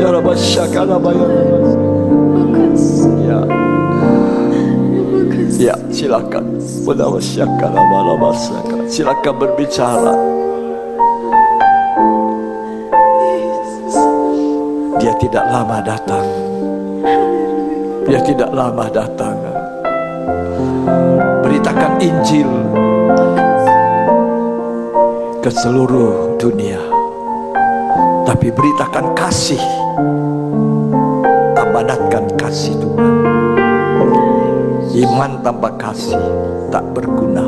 Ya Rabbi syakala bayar. Ya. Ya, silakan. Silakan berbicara. Dia tidak lama datang. Dia tidak lama datang. Beritakan Injil ke seluruh dunia, tapi beritakan kasih, amanatkan kasih Tuhan. Iman tanpa kasih tak berguna.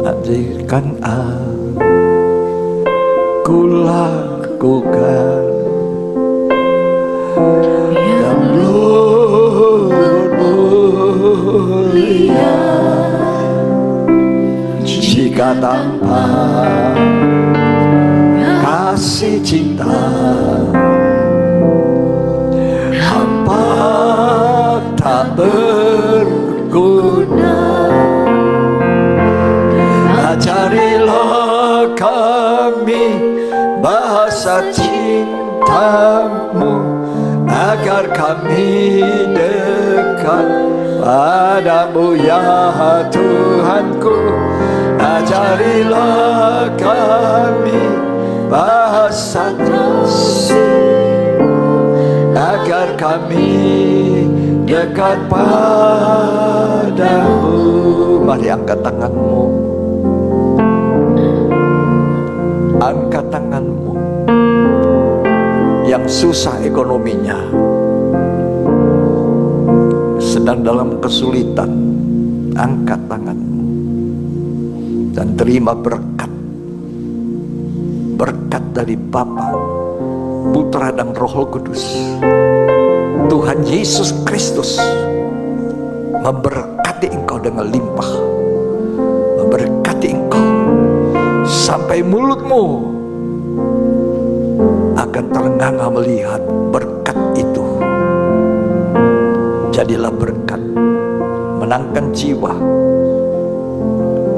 Hadirkan aku lakukan yang mulia. Jika tanpa kasih cinta hampa tak berguna. Ajarilah kami bahasa cintamu, agar kami dekat padamu ya Tuhanku. Ajarilah kami bahasa kasih, agar kami dekat padamu. Mari angkat tanganmu, angkat tanganmu. Yang susah ekonominya, sedang dalam kesulitan, angkat tanganmu dan terima berkat. Berkat dari Bapa, Putra dan Roh Kudus. Tuhan Yesus Kristus memberkati engkau dengan limpah, memberkati engkau sampai mulutmu akan terengah melihat berkat itu. Jadilah berkat, menangkan jiwa,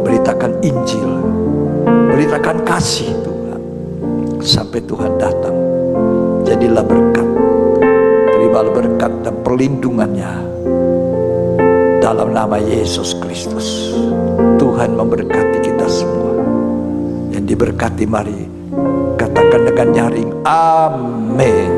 beritakan Injil, beritakan kasih Tuhan sampai Tuhan datang. Jadilah berkat, terimalah berkat dan perlindungannya dalam nama Yesus Kristus. Tuhan memberkati kita semua. Yang diberkati mari katakan dengan nyaring, amin.